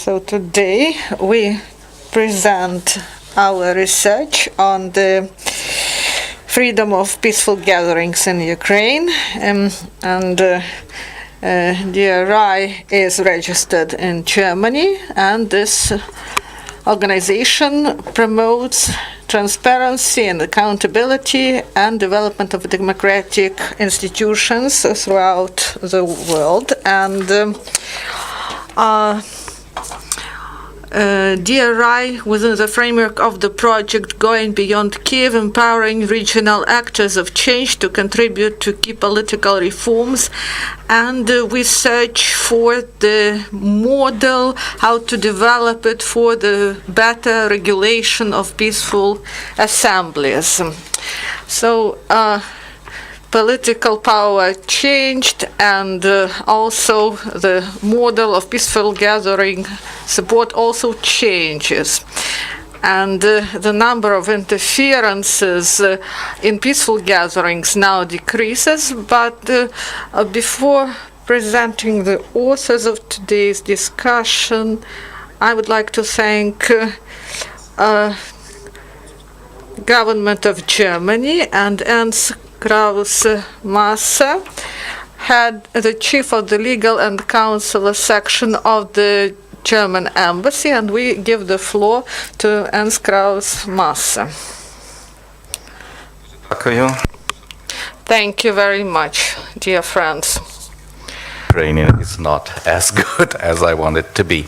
So today we present our research on the freedom of peaceful gatherings in Ukraine, and DRI is registered in Germany, and this organization promotes transparency and accountability and development of democratic institutions throughout the world. And DRI, within the framework of the project Going Beyond Kiev, empowering regional actors of change to contribute to key political reforms, and we search for the model, how to develop it for the better regulation of peaceful assemblies. So political power changed, and also the model of peaceful gathering support also changes. And the number of interferences in peaceful gatherings now decreases. But before presenting the authors of today's discussion, I would like to thank government of Germany and Ernst Kraus-Masse, had the chief of the legal and consular section of the German embassy, and we give the floor to Ernst Kraus-Masse. Thank you very much, dear friends. Ukrainian is not as good as I want it to be.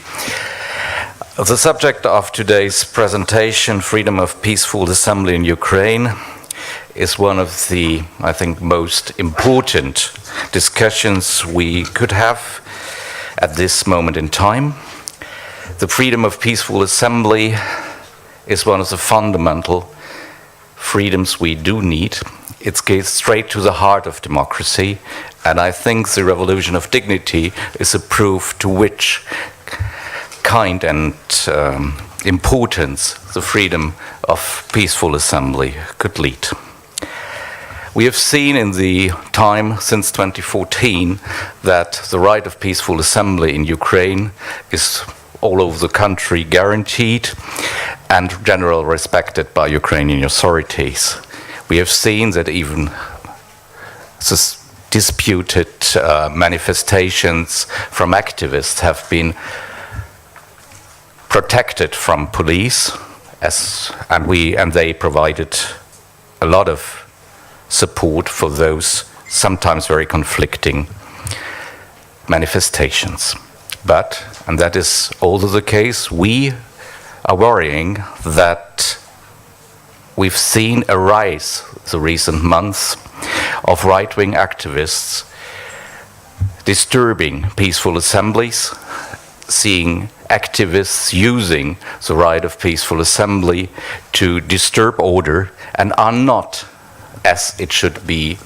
The subject of today's presentation, freedom of peaceful assembly in Ukraine, is one of the, I think, most important discussions we could have at this moment in time. The freedom of peaceful assembly is one of the fundamental freedoms we do need. It goes straight to the heart of democracy, and I think the revolution of dignity is a proof to which kind and importance the freedom of peaceful assembly could lead. We have seen in the time since 2014 that the right of peaceful assembly in Ukraine is all over the country guaranteed and generally respected by Ukrainian authorities. We have seen that even disputed manifestations from activists have been protected from police, and they provided a lot of support for those sometimes very conflicting manifestations. But, and that is also the case, we are worrying that we've seen a rise the recent months of right-wing activists disturbing peaceful assemblies, seeing activists using the right of peaceful assembly to disturb order and are not, as it should be,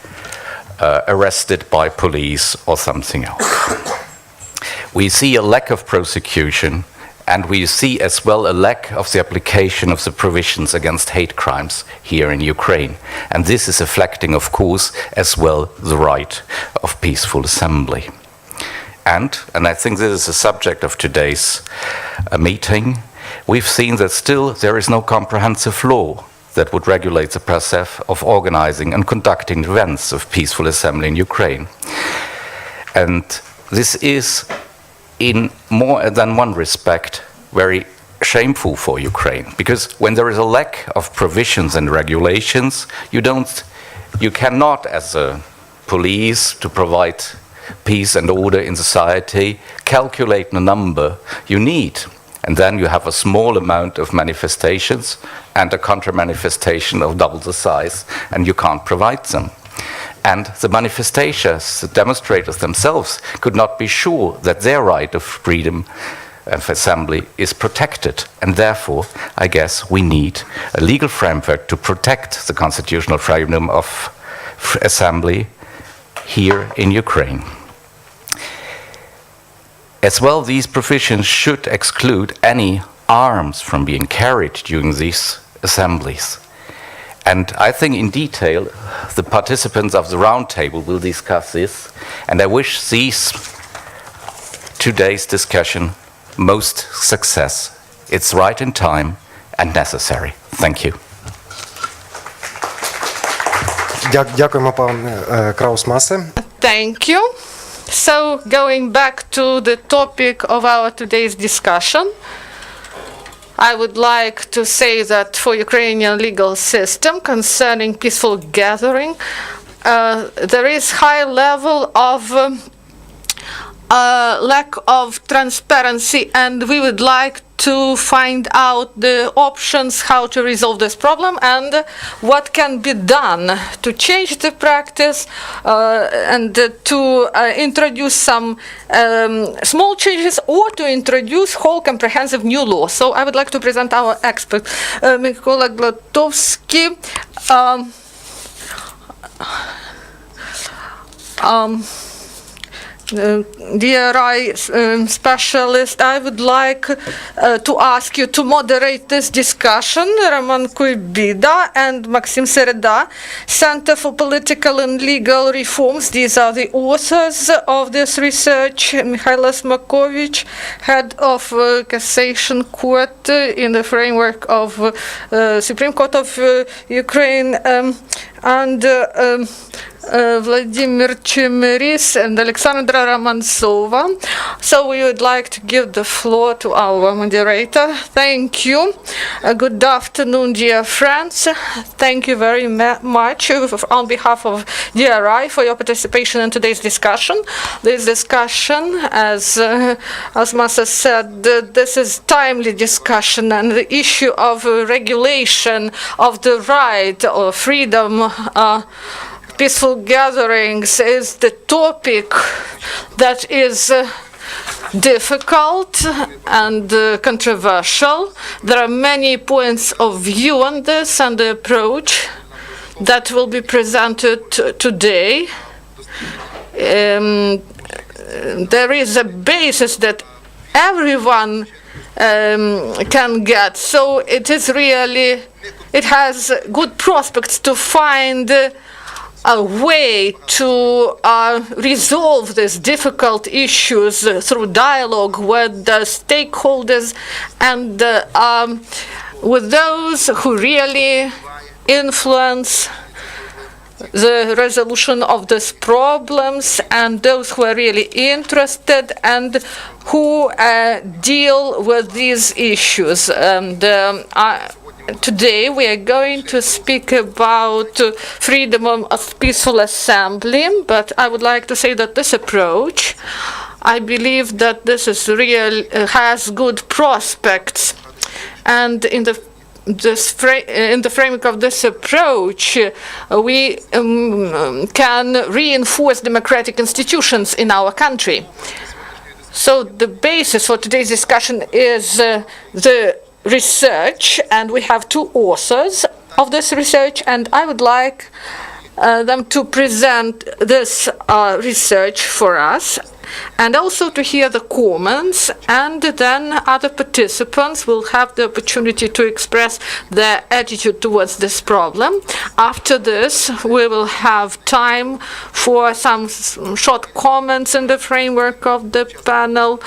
arrested by police or something else. We see a lack of prosecution, and we see as well a lack of the application of the provisions against hate crimes here in Ukraine. And this is affecting, of course, as well the right of peaceful assembly. And I think this is the subject of today's meeting, we've seen that still there is no comprehensive law that would regulate the process of organizing and conducting events of peaceful assembly in Ukraine. And this is, in more than one respect, very shameful for Ukraine, because when there is a lack of provisions and regulations, you cannot, as a police, to provide peace and order in society, calculate the number you need. And then you have a small amount of manifestations and a counter-manifestation of double the size, and you can't provide them. And the manifestations, the demonstrators themselves, could not be sure that their right of freedom of assembly is protected. And therefore, I guess we need a legal framework to protect the constitutional freedom of assembly here in Ukraine. As well, these provisions should exclude any arms from being carried during these assemblies. And I think in detail the participants of the roundtable will discuss this, and I wish today's discussion most success. It's right in time and necessary. Thank you. Дякуємо, пане Краус-Маsse. Thank you. So, going back to the topic of our today's discussion, I would like to say that for Ukrainian legal system concerning peaceful gathering, there is high level of lack of transparency, and we would like to find out the options how to resolve this problem and what can be done to change the practice and to introduce some small changes or to introduce whole comprehensive new law. So I would like to present our expert, Mykola Hnatovskyi. DRI specialist, I would like to ask you to moderate this discussion. Kuibida and Maksym Sereda, Center for Political and Legal Reforms. These are the authors of this research. Mikhailo Smakovich, head of Cassation Court in the framework of Supreme Court of Ukraine, and Volodymyr Chemerys and Oleksandra Romantsova. So we would like to give the floor to our moderator. Thank you. Good afternoon, dear friends. Thank you very much on behalf of DRI for your participation in today's discussion. This discussion, as Masa said, this is timely discussion, and the issue of regulation of the right or freedom peaceful gatherings is the topic that is difficult and controversial. There are many points of view on this, and the approach that will be presented today. There is a basis that everyone can get, so it has good prospects to find a way to resolve these difficult issues through dialogue with the stakeholders and with those who really influence the resolution of these problems and those who are really interested and who deal with these issues. Today we are going to speak about freedom of peaceful assembly, but I would like to say that this approach, I believe that this is has good prospects, and in the framework of this approach, we can reinforce democratic institutions in our country. So the basis for today's discussion is the research, and we have two authors of this research, and I would like them to present this research for us, and also to hear the comments, and then other participants will have the opportunity to express their attitude towards this problem. After this, we will have time for some short comments in the framework of the panel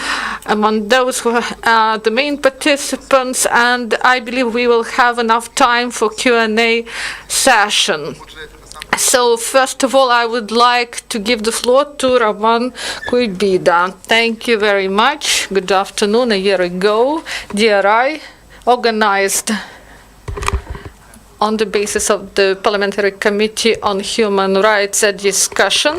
among those who are the main participants, and I believe we will have enough time for Q&A session. So first of all, I would like to give the floor to Roman Kuibida. Thank you very much. Good afternoon. A year ago, DRI organized on the basis of the Parliamentary Committee on Human Rights a discussion,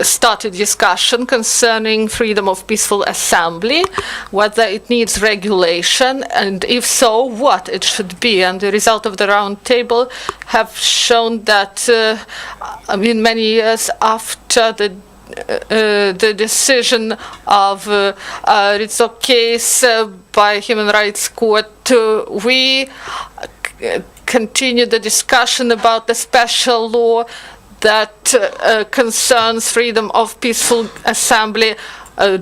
started discussion concerning freedom of peaceful assembly, whether it needs regulation, and if so, what it should be. And the result of the round table have shown that in many years after the decision of Rizzo case by Human Rights Court, we continue the discussion about the special law that concerns freedom of peaceful assembly.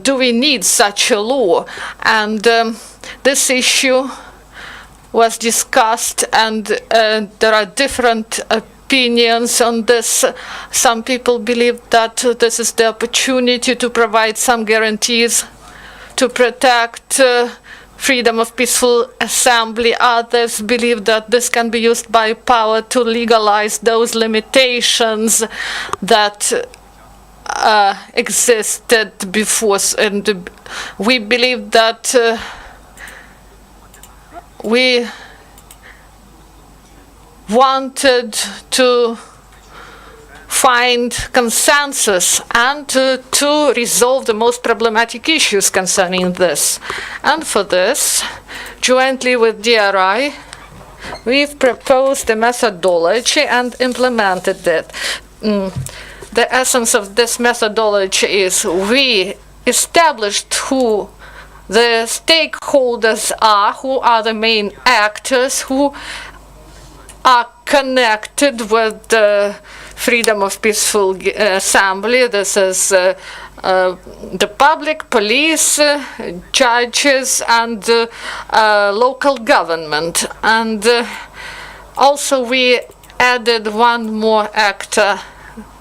Do we need such a law? And this issue was discussed, and there are different opinions on this. Some people believe that this is the opportunity to provide some guarantees to protect freedom of peaceful assembly. Others believe that this can be used by power to legalize those limitations that existed before. And we believe that we wanted to find consensus and to resolve the most problematic issues concerning this. And for this, jointly with DRI, we've proposed a methodology and implemented it. The essence of this methodology is we established who the stakeholders are, who are the main actors, who are connected with the freedom of peaceful assembly. This is the public, police, judges, and local government. And also we added one more actor,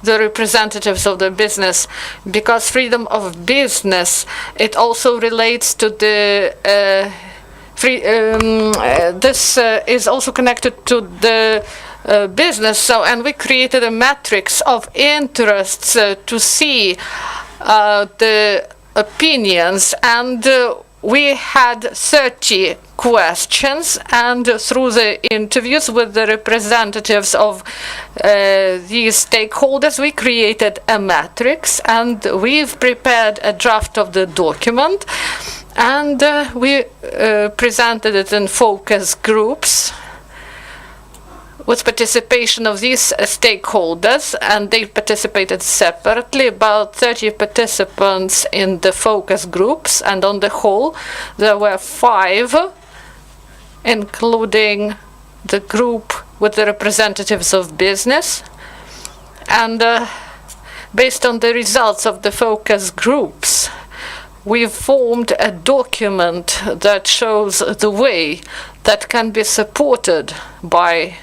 the representatives of the business, because freedom of business, it also relates to the this is also connected to the business. So, and we created a matrix of interests to see the opinions, and we had 30 questions, and through the interviews with the representatives of these stakeholders, we created a matrix, and we've prepared a draft of the document, and we presented it in focus groups with participation of these stakeholders, and they participated separately, about 30 participants in the focus groups, and on the whole there were 5, including the group with the representatives of business. And based on the results of the focus groups, we formed a document that shows the way that can be supported by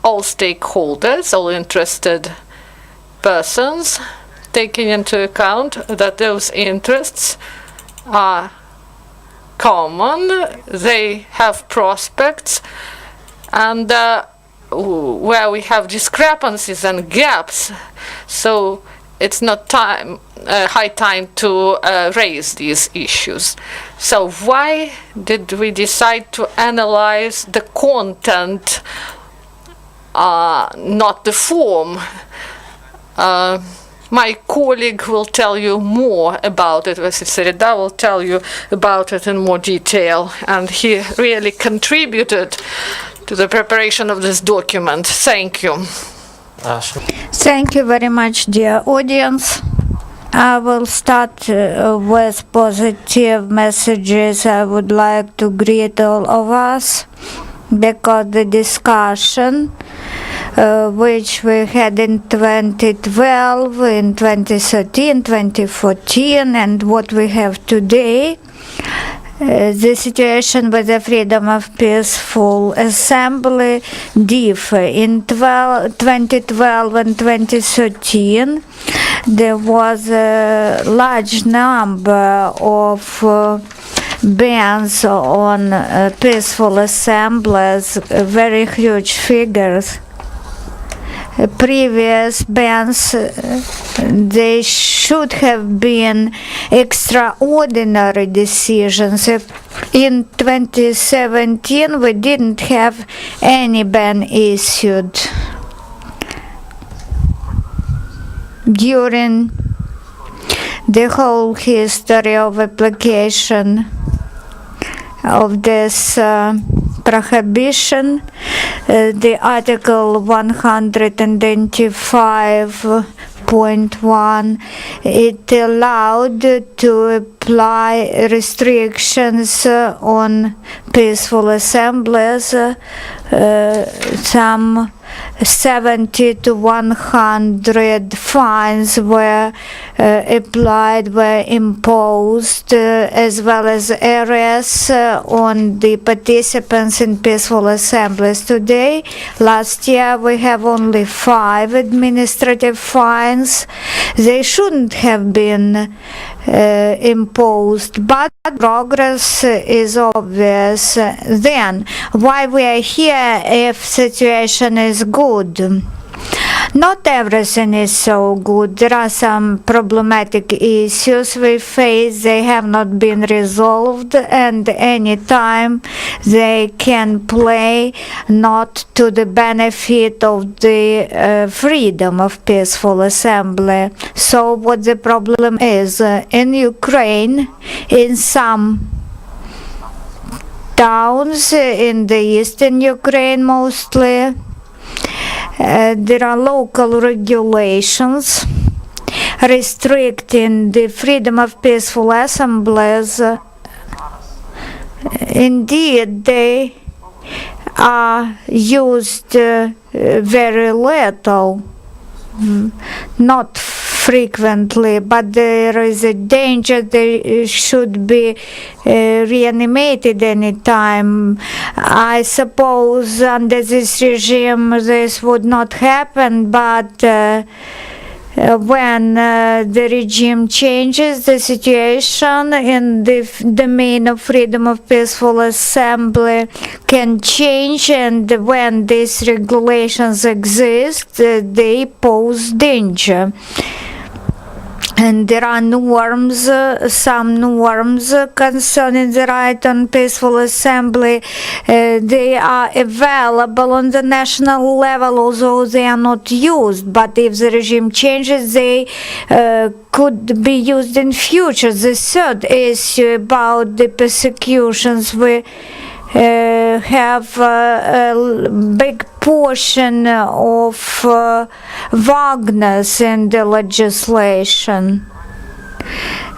all stakeholders, all interested persons, taking into account that those interests are common, they have prospects, and where we have discrepancies and gaps. So it's not high time to raise these issues. So why did we decide to analyze the content, not the form? My colleague will tell you more about it. Sereda will tell you about it in more detail, and he really contributed to the preparation of this document. Thank you. Thank you very much, dear audience. I will start with positive messages. I would like to greet all of us, because the discussion which we had in 2012, in 2013, 2014, and what we have today, the situation with the freedom of peaceful assembly differ. In 2012 and 2013, there was a large number of bans on peaceful assemblies, very huge figures. Previous bans, they should have been extraordinary decisions. In 2017, we didn't have any ban issued. During the whole history of application of this prohibition, the Article 195.1, it allowed to apply restrictions on peaceful assemblies. Some 70 to 100 fines were applied, were imposed, as well as arrests on the participants in peaceful assemblies. Today, last year, we have only 5 administrative fines. They shouldn't have been imposed, but progress is obvious. Then, why we are here if situation is good? Not everything is so good. There are some problematic issues we face. They have not been resolved, and anytime they can play not to the benefit of the freedom of peaceful assembly. So what the problem is, in Ukraine, in some towns in the eastern Ukraine mostly, there are local regulations restricting the freedom of peaceful assemblies. Indeed, they are used very little, not frequently, but there is a danger they should be reanimated anytime. I suppose under this regime this would not happen, but when the regime changes, the situation in the domain of freedom of peaceful assembly can change, and when these regulations exist, they pose danger. And there are norms, some norms concerning the right on peaceful assembly. They are available on the national level, although they are not used. But if the regime changes, they could be used in future. The third issue about the persecutions, we have a big portion of vagueness in the legislation.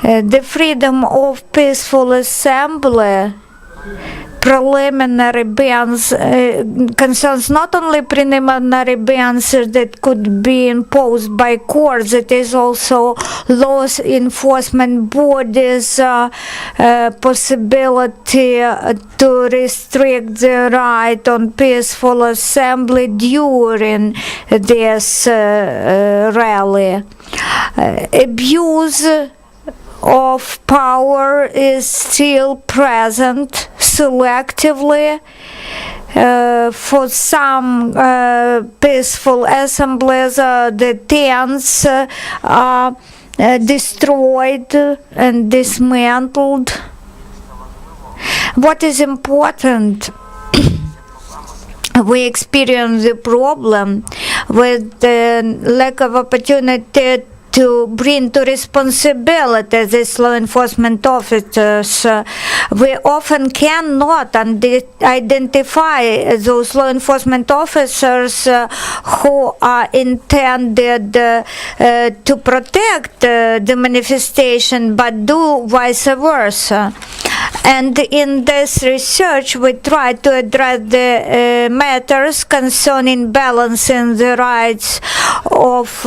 The freedom of peaceful assembly preliminary bans concerns not only preliminary bans that could be imposed by courts, it is also law enforcement bodies possibility to restrict the right on peaceful assembly during this rally. Abuse of power is still present selectively. For some peaceful assemblies, the tents are destroyed and dismantled. What is important, we experience the problem with the lack of opportunity to bring to responsibility these law enforcement officers. We often cannot identify those law enforcement officers who are intended to protect the manifestation, but do vice versa. And in this research, we try to address the matters concerning balancing the rights of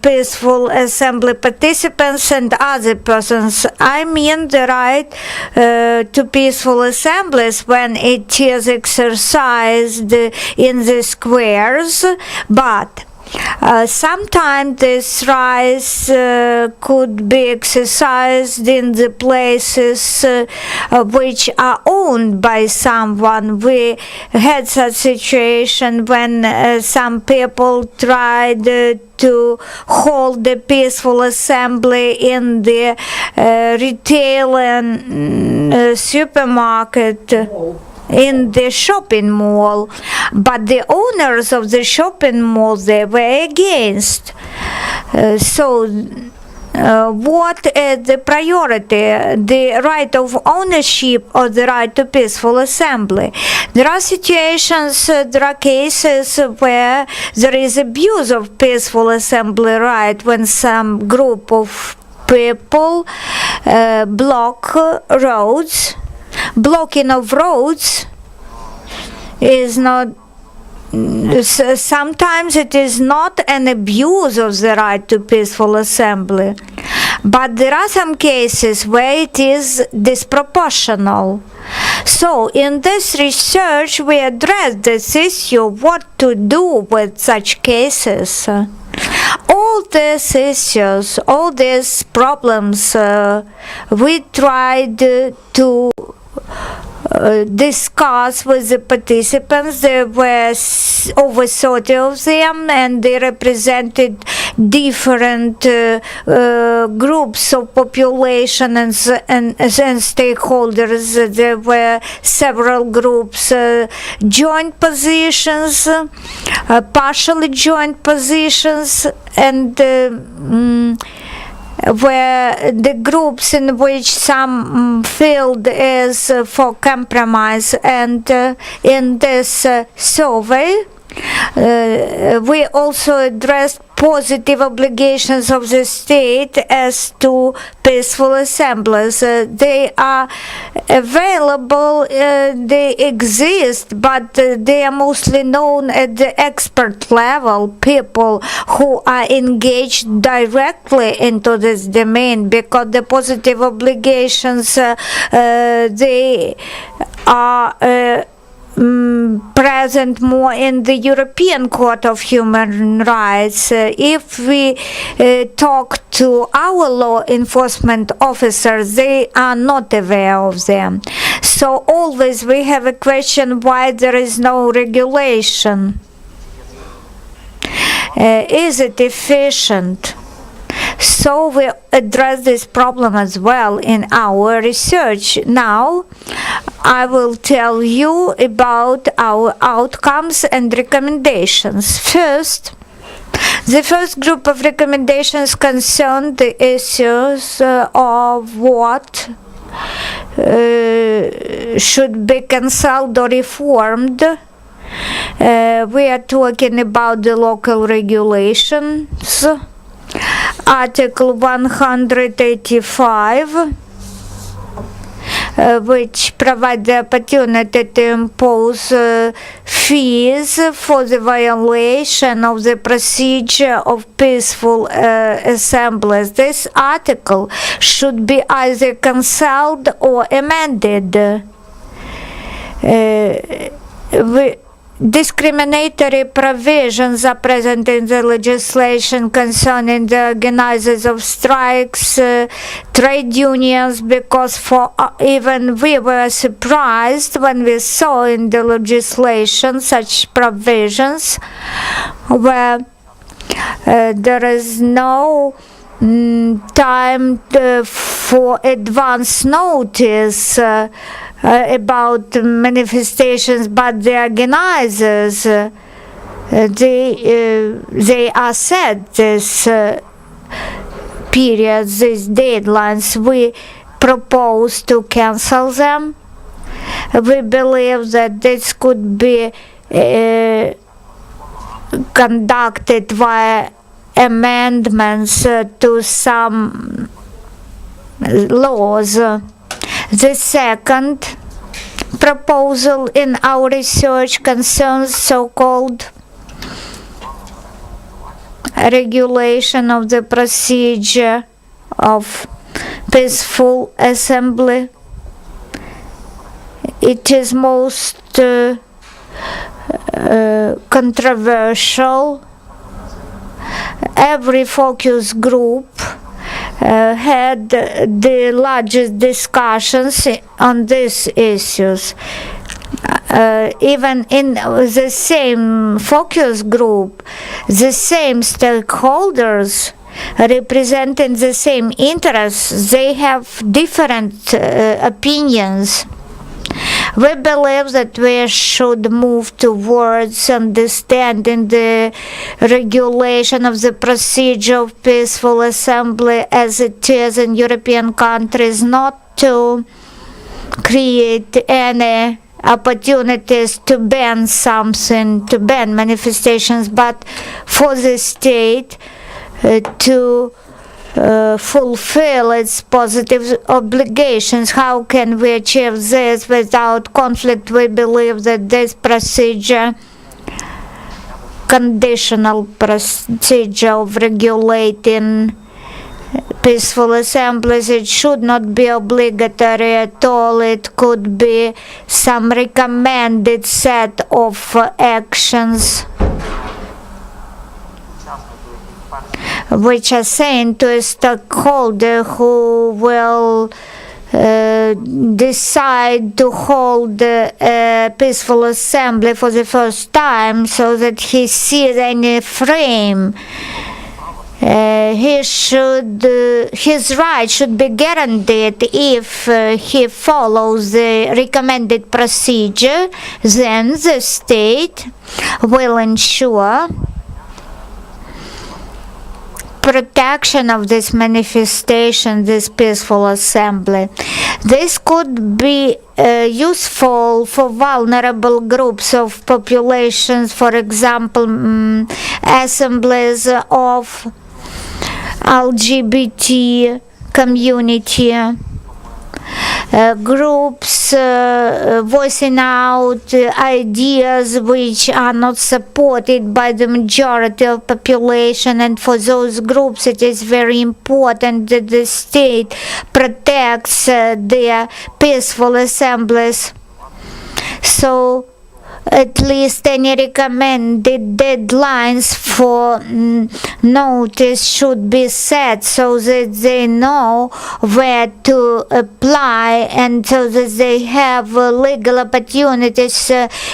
peaceful assembly participants and other persons. I mean the right to peaceful assemblies when it is exercised in the squares, but sometimes this right could be exercised in the places which are owned by someone. We had such situation when some people tried to hold the peaceful assembly in the retail and supermarket, in the shopping mall, but the owners of the shopping mall, they were against. What is the priority, the right of ownership or the right to peaceful assembly? There are situations, there are cases where there is abuse of peaceful assembly right, when some group of people block roads. Blocking of roads is not, sometimes it is not an abuse of the right to peaceful assembly, but there are some cases where it is disproportional. So in this research we address this issue, what to do with such cases. all these issues, all these problems, we tried to discuss with the participants. There were over 30 of them, and they represented different groups of population and stakeholders. There were several groups, joint positions, partially joint positions, and where the groups in which some field is for compromise. And in this survey we also addressed positive obligations of the state as to peaceful assemblies. They are available, they exist, but they are mostly known at the expert level, people who are engaged directly into this domain, because the positive obligations, they are present more in the European Court of Human Rights. If we talk to our law enforcement officers, they are not aware of them. So always we have a question why there is no regulation. Is it efficient? So we address this problem as well in our research. Now I will tell you about our outcomes and recommendations. First, the first group of recommendations concern the issues of what should be cancelled or reformed. We are talking about the local regulations. Article 185, which provides the opportunity to impose fees for the violation of the procedure of peaceful assemblies. This article should be either cancelled or amended. Discriminatory provisions are present in the legislation concerning the organizers of strikes, trade unions, because even we were surprised when we saw in the legislation such provisions where there is no time for advance notice about manifestations, but the organizers, they are set this period, these deadlines. We propose to cancel them. We believe that this could be conducted via amendments to some laws. The second proposal in our research concerns so-called regulation of the procedure of peaceful assembly. It is most controversial. Every focus group had the largest discussions on these issues. Even in the same focus group, the same stakeholders representing the same interests, they have different opinions. We believe that we should move towards understanding the regulation of the procedure of peaceful assembly as it is in European countries, not to create any opportunities to ban something, to ban manifestations, but for the state to fulfill its positive obligations. How can we achieve this without conflict? We believe that this procedure, conditional procedure of regulating peaceful assemblies, it should not be obligatory at all. It could be some recommended set of actions. which are sent to a stockholder who will decide to hold a peaceful assembly for the first time, so that he sees any frame. His right should be guaranteed if he follows the recommended procedure. Then the state will ensure protection of this manifestation, this peaceful assembly. This could be useful for vulnerable groups of populations, for example, assemblies of LGBT community, groups voicing out ideas which are not supported by the majority of population, and for those groups it is very important that the state protects their peaceful assemblies. So at least any recommended deadlines for notice should be set, so that they know where to apply, and so that they have legal opportunities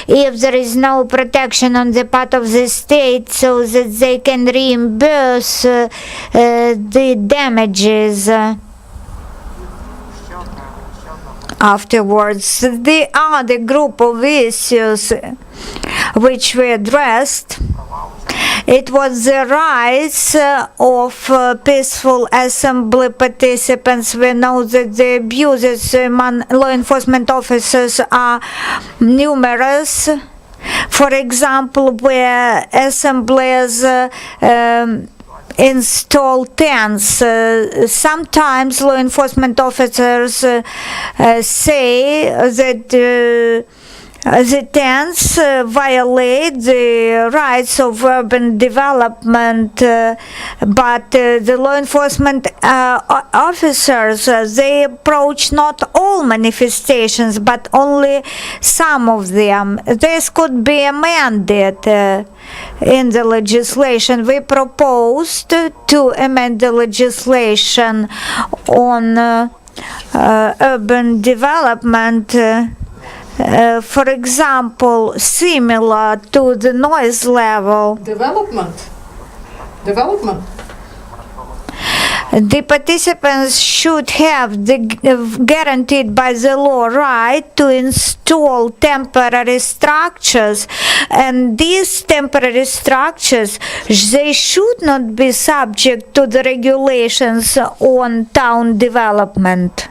if there is no protection on the part of the state, so that they can reimburse the damages. Afterwards, the other group of issues which we addressed, it was the rights of peaceful assembly participants. We know that the abuses among law enforcement officers are numerous. For example, where assemblies install tents. Sometimes law enforcement officers say that the tents violate the rights of urban development, but the law enforcement officers, they approach not all manifestations, but only some of them. This could be amended in the legislation. We proposed to amend the legislation on urban development, for example, similar to the noise level. Development. The participants should have the guaranteed by the law right to install temporary structures, and these temporary structures, they should not be subject to the regulations on town development.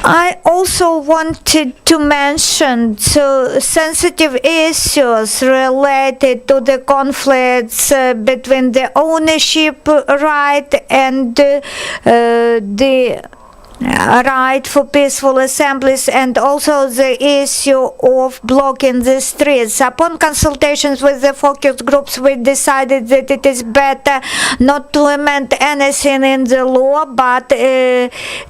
I also wanted to mention sensitive issues related to the conflicts between the ownership right and the right for peaceful assemblies, and also the issue of blocking the streets. Upon consultations with the focus groups, we decided that it is better not to amend anything in the law, but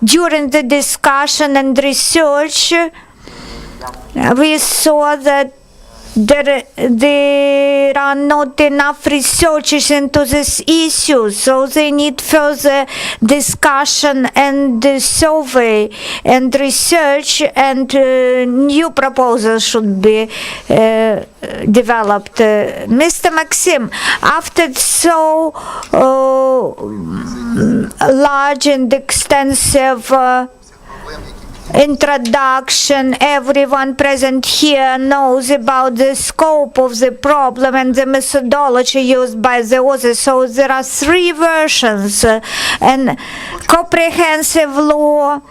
during the discussion and research, we saw that there are not enough researches into this issue, so they need further discussion and survey and research, and new proposals should be developed. Mr. Maksym, after so large and extensive introduction, everyone present here knows about the scope of the problem and the methodology used by the authors. So there are three versions: and comprehensive law,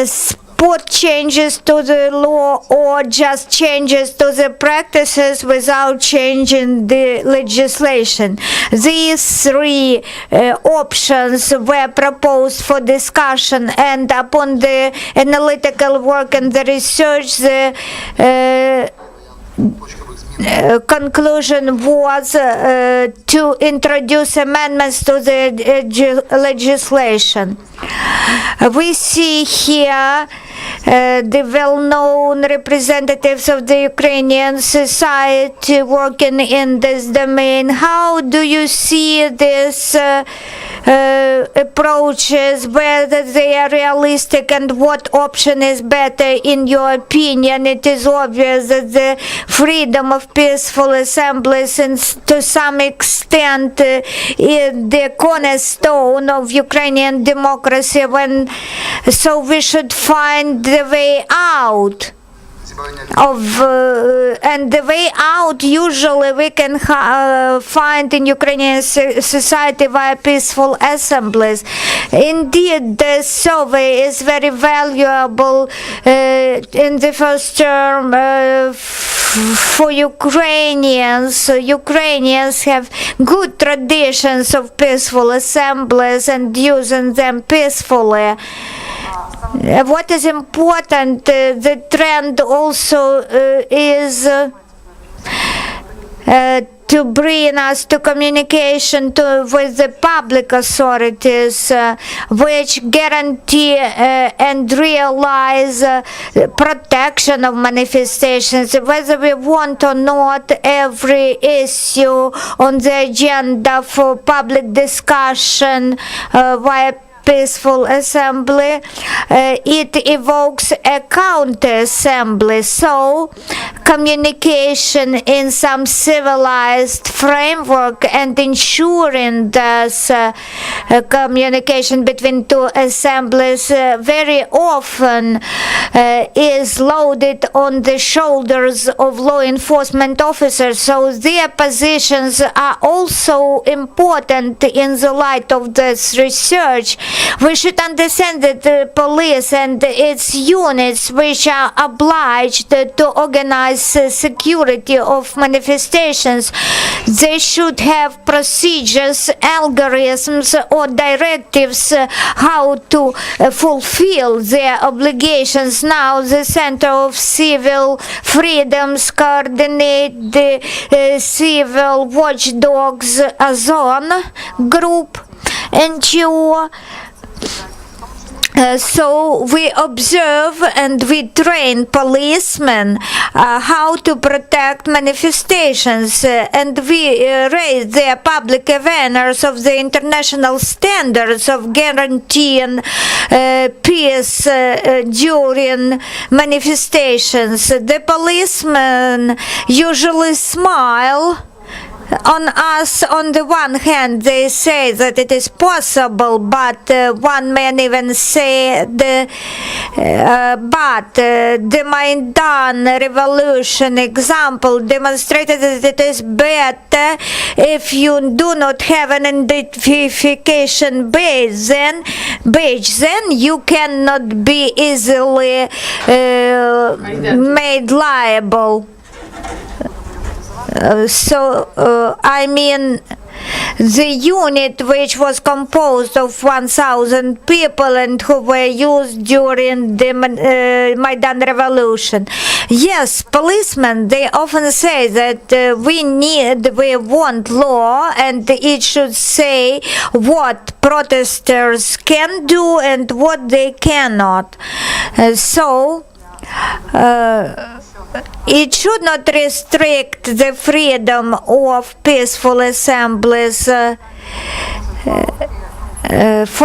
spot changes to the law, or just changes to the practices without changing the legislation. These three options were proposed for discussion, and upon the analytical work and the research, the conclusion was to introduce amendments to the legislation. We see here the well-known representatives of the Ukrainian society working in this domain. How do you see this approaches, whether they are realistic, and what option is better in your opinion? It is obvious that the freedom of peaceful assemblies and to some extent is the cornerstone of Ukrainian democracy, so we should find the way out. And the way out usually we can find in Ukrainian society via peaceful assemblies. Indeed, the survey is very valuable in the first term for Ukrainians. Ukrainians have good traditions of peaceful assemblies and using them peacefully. What is important, the trend also is to bring us to communication with the public authorities, which guarantee and realize protection of manifestations. Whether we want or not, every issue on the agenda for public discussion via peaceful assembly, it evokes a counter-assembly. So communication in some civilized framework and ensuring this communication between two assemblies very often is loaded on the shoulders of law enforcement officers. So their positions are also important in the light of this research. We should understand that the police and its units, which are obliged to organize security of manifestations, they should have procedures, algorithms or directives how to fulfill their obligations. Now the Center of Civil Freedoms coordinate the Civil Watchdogs Azon group NGO. So we observe and we train policemen how to protect manifestations, and we raise their public awareness of the international standards of guaranteeing peace during manifestations. The policemen usually smile on us. On the one hand, they say that it is possible, but one man even said, but the Maidan revolution example demonstrated that it is better if you do not have an identification badge, then you cannot be easily made liable. I mean, the unit, which was composed of 1,000 people and who were used during the Maidan revolution. Yes, policemen, they often say that we want law, and it should say what protesters can do and what they cannot. It should not restrict the freedom of peaceful assemblies. For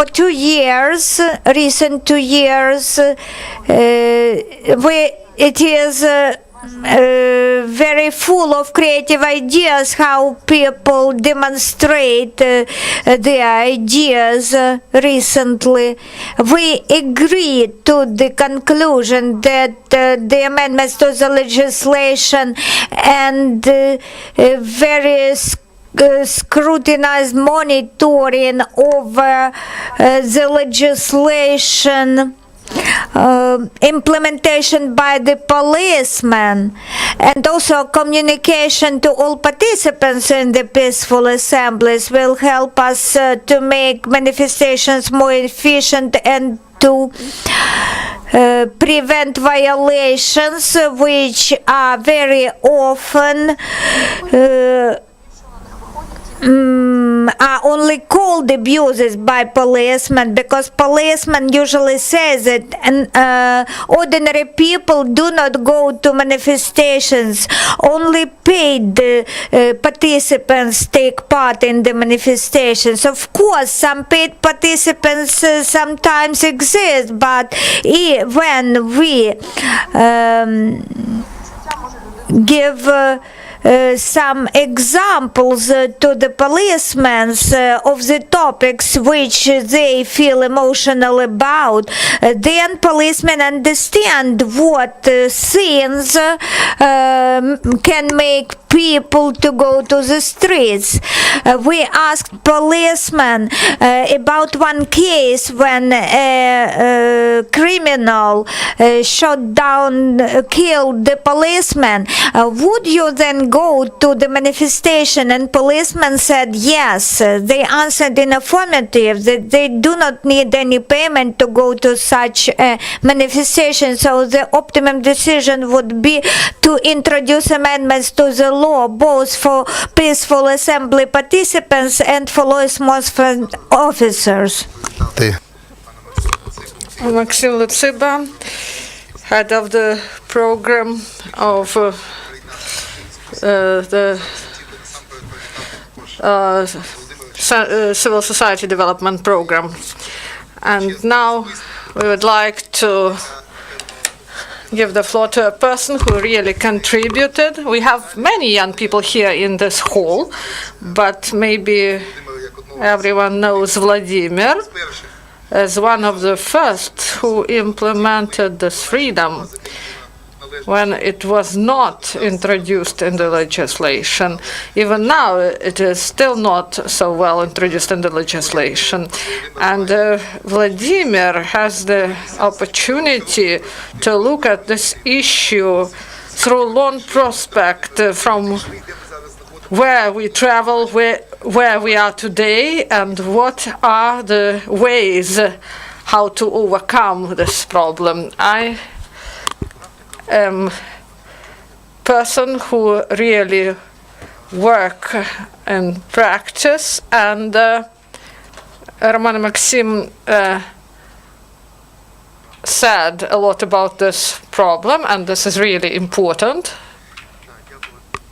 2 years, recent 2 years, it is very full of creative ideas how people demonstrate their ideas recently. We agreed to the conclusion that the amendments to the legislation and very scrutinized monitoring over the legislation implementation by the policemen, and also communication to all participants in the peaceful assemblies will help us to make manifestations more efficient and to prevent violations, which are very often are only called abuses by policemen, because policemen usually say that ordinary people do not go to manifestations. Only paid participants take part in the manifestations. Of course, some paid participants sometimes exist, but when we give some examples to the policemen of the topics which they feel emotional about, then policemen understand what scenes can make people to go to the streets. We asked policemen about one case when a criminal killed the policeman. Would you then go to the manifestation? And policemen said yes. They answered in affirmative that they do not need any payment to go to such a manifestation. So the optimum decision would be to introduce amendments to the law, both for peaceful assembly participants and for law enforcement officers. Maksym Latsyba, head of the program of the Civil Society Development Program. And now we would like to give the floor to a person who really contributed. We have many young people here in this hall, but maybe everyone knows Volodymyr as one of the first who implemented this freedom when it was not introduced in the legislation. Even now, it is still not so well introduced in the legislation. And Volodymyr has the opportunity to look at this issue through long prospect from where we travel, where we are today, and what are the ways how to overcome this problem. I am person who really work in practice, and Maksym said a lot about this problem, and this is really important.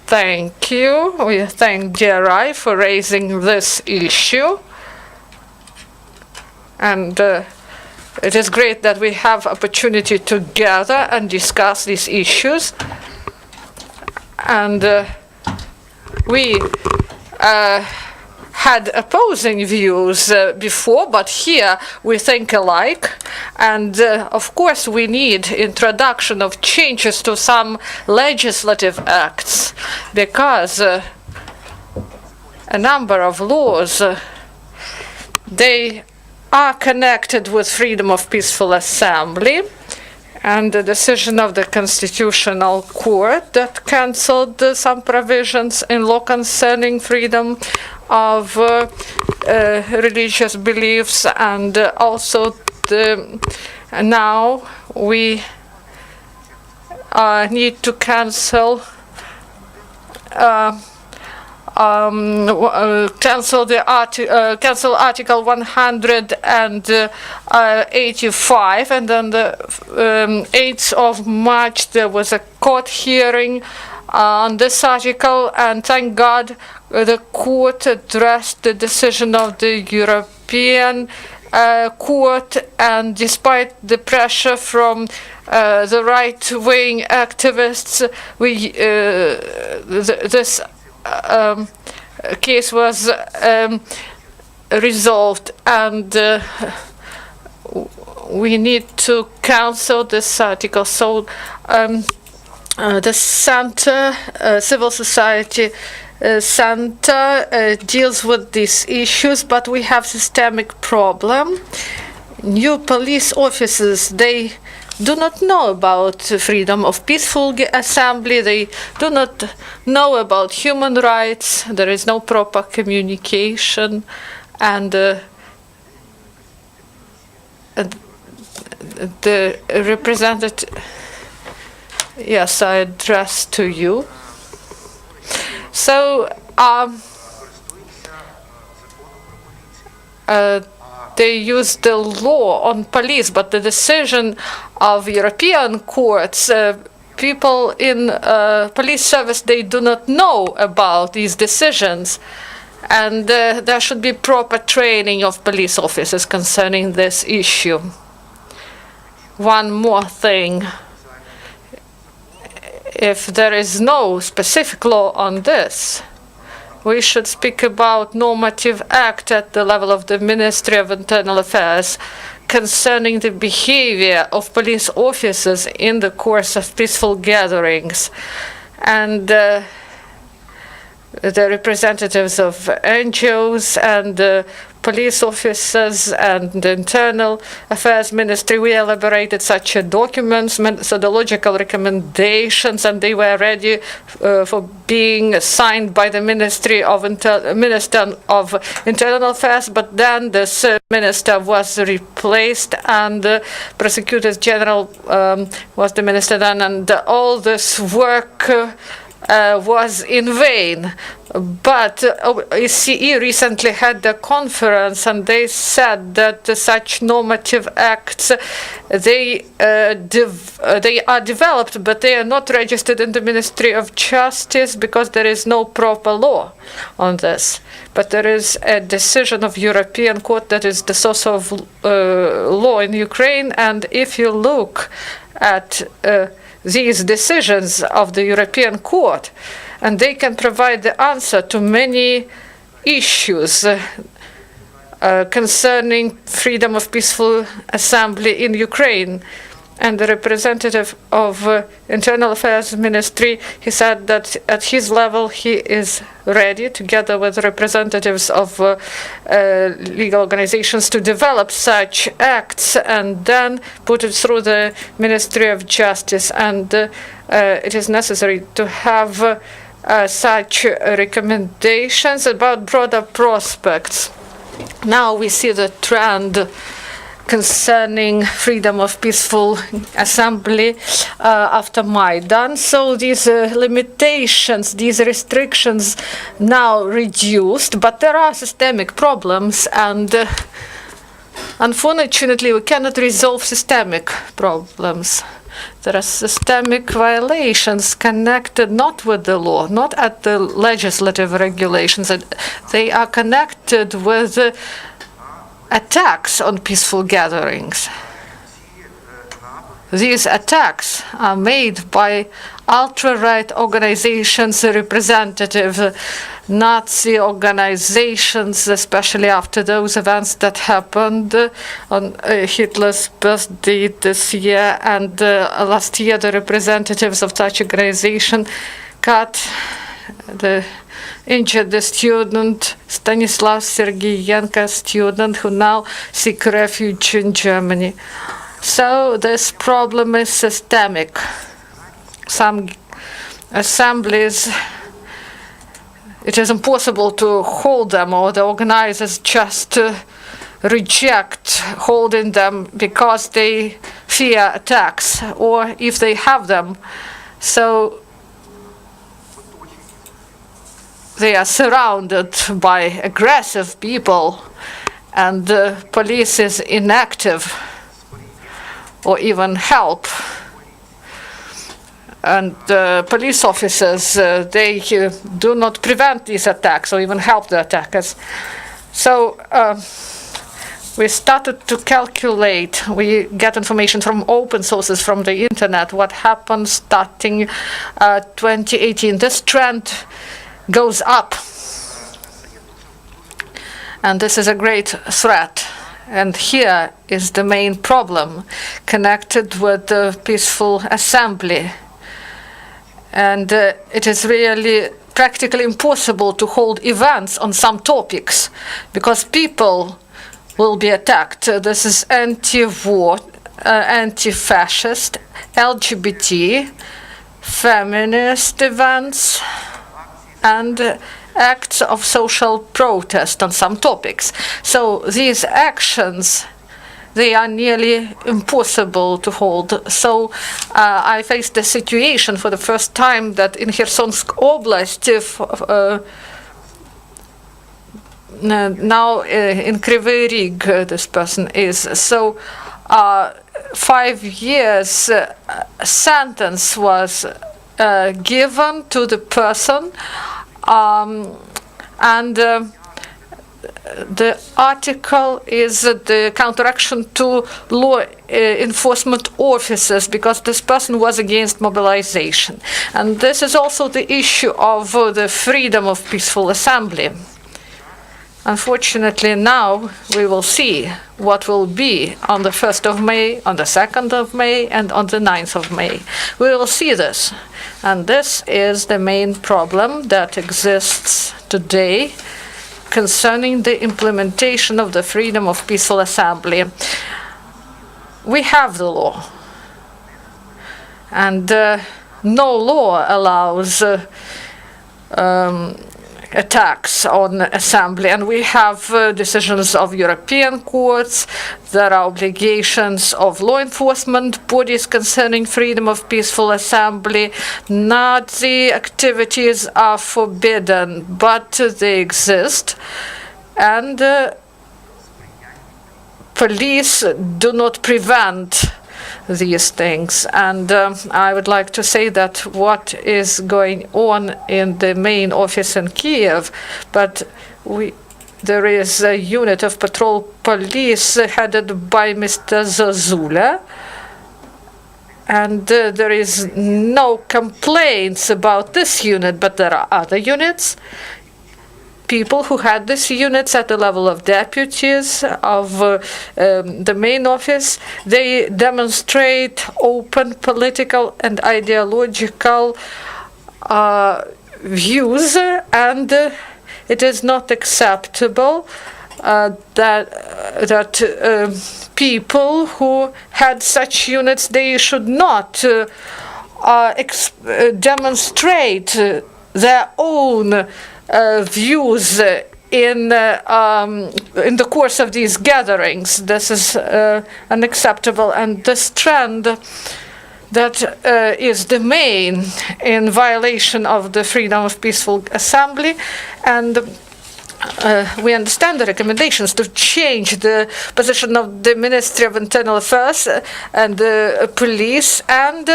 Thank you. We thank GRI for raising this issue. And it is great that we have opportunity to gather and discuss these issues. And we had opposing views before, but here we think alike. And of course we need introduction of changes to some legislative acts, because a number of laws, they are connected with freedom of peaceful assembly, and the decision of the Constitutional Court that cancelled some provisions in law concerning freedom of religious beliefs, and also now we need to cancel cancel Article 185, and on the 8th of March there was a court hearing on this article, and thank God the court addressed the decision of the European Court, and despite the pressure from the right-wing activists, this case was resolved, and we need to cancel this article. So the center, civil society center, deals with these issues, but we have systemic problem. New police officers, they do not know about freedom of peaceful assembly. They do not know about human rights. There is no proper communication, and the representative, yes, I address to they use the law on police, but the decision of European courts, people in police service, they do not know about these decisions. And there should be proper training of police officers concerning this issue. One more thing. If there is no specific law on this, we should speak about normative act at the level of the Ministry of Internal Affairs concerning the behavior of police officers in the course of peaceful gatherings. And the representatives of NGOs and police officers and the Internal Affairs Ministry, we elaborated such documents, methodological recommendations, and they were ready for being signed by the Minister of Internal Affairs, but then this minister was replaced and the Prosecutor General was the minister then, and all this work was in vain. But OSCE recently had a conference and they said that such normative acts, they are developed, but they are not registered in the Ministry of Justice because there is no proper law on this. But there is a decision of European Court that is the source of law in Ukraine, and if you look at these decisions of the European Court, and they can provide the answer to many issues concerning freedom of peaceful assembly in Ukraine. And the representative of Internal Affairs Ministry, he said that at his level he is ready, together with representatives of legal organizations, to develop such acts and then put it through the Ministry of Justice. And it is necessary to have such recommendations about broader prospects. Now we see the trend concerning freedom of peaceful assembly after Maidan. So these limitations, these restrictions now reduced, but there are systemic problems, and unfortunately we cannot resolve systemic problems. There are systemic violations connected not with the law, not at the legislative regulations. They are connected with attacks on peaceful gatherings. These attacks are made by ultra-right organizations, representative Nazi organizations, especially after those events that happened on Hitler's birthday this year. And last year, the representatives of such organization injured the student Stanislav Sergeyenko, student who now seeks refuge in Germany. So this problem is systemic. Some assemblies, it is impossible to hold them, or the organizers just reject holding them because they fear attacks, or if they have them, so they are surrounded by aggressive people and the police is inactive or even help. And police officers, they do not prevent these attacks or even help the attackers. So we started to calculate, we get information from open sources from the internet, what happened starting 2018. This trend goes up. And this is a great threat. And here is the main problem connected with the peaceful assembly. And it is really practically impossible to hold events on some topics because people will be attacked. This is anti-war, anti-fascist, LGBT, feminist events, and acts of social protest on some topics. So these actions, they are nearly impossible to hold. So I faced the situation for the first time that in Kherson Oblast, now in Kryvyi Rih, this person is. So 5 years sentence was given to the person, and the article is the counteraction to law enforcement officers, because this person was against mobilization. And this is also the issue of the freedom of peaceful assembly. Unfortunately, now we will see what will be on the 1st of May, on the 2nd of May, and on the 9th of May. We will see this. And this is the main problem that exists today concerning the implementation of the freedom of peaceful assembly. We have the law. And no law allows attacks on assembly, and we have decisions of European courts. There are obligations of law enforcement bodies concerning freedom of peaceful assembly. Nazi activities are forbidden, but they exist, and police do not prevent these things. And I would like to say that what is going on in the main office in Kiev, but there is a unit of patrol police headed by Mr. Zazula, and there is no complaints about this unit, but there are other units. People who had these units at the level of deputies of the main office, they demonstrate open political and ideological views, and it is not acceptable that people who had such units, they should not demonstrate their own views in the course of these gatherings. This is unacceptable, and this trend that is the main in violation of the freedom of peaceful assembly. And we understand the recommendations to change the position of the Ministry of Internal Affairs and the police, and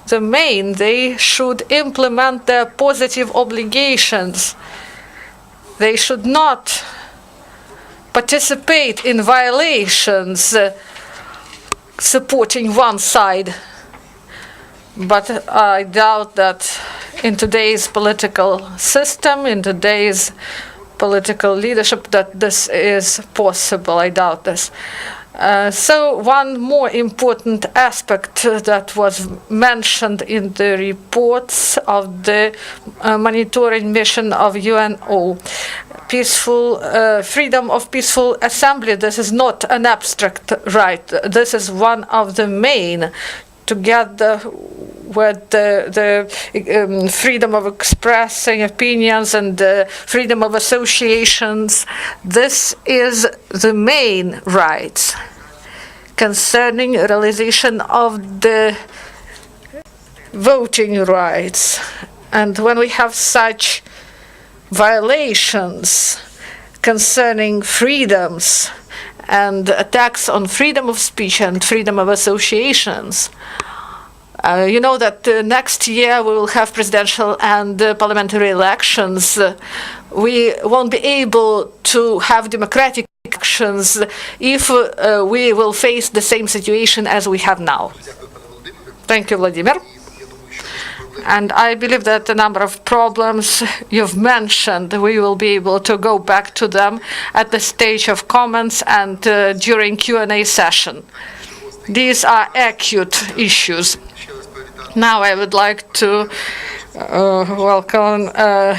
the main, they should implement their positive obligations. They should not participate in violations supporting one side. But I doubt that in today's political system, in today's political leadership, that this is possible. I doubt this. So one more important aspect that was mentioned in the reports of the monitoring mission of UNO, freedom of peaceful assembly. This is not an abstract right. This is one of the main, together with the freedom of expressing opinions and the freedom of associations. This is the main rights concerning realization of the voting rights. And when we have such violations concerning freedoms and attacks on freedom of speech and freedom of associations, you know that next year we will have presidential and parliamentary elections. We won't be able to have democratic elections if we will face the same situation as we have now. Thank you, Volodymyr. And I believe that a number of problems you've mentioned, we will be able to go back to them at the stage of comments and during Q&A session. These are acute issues. Now I would like to welcome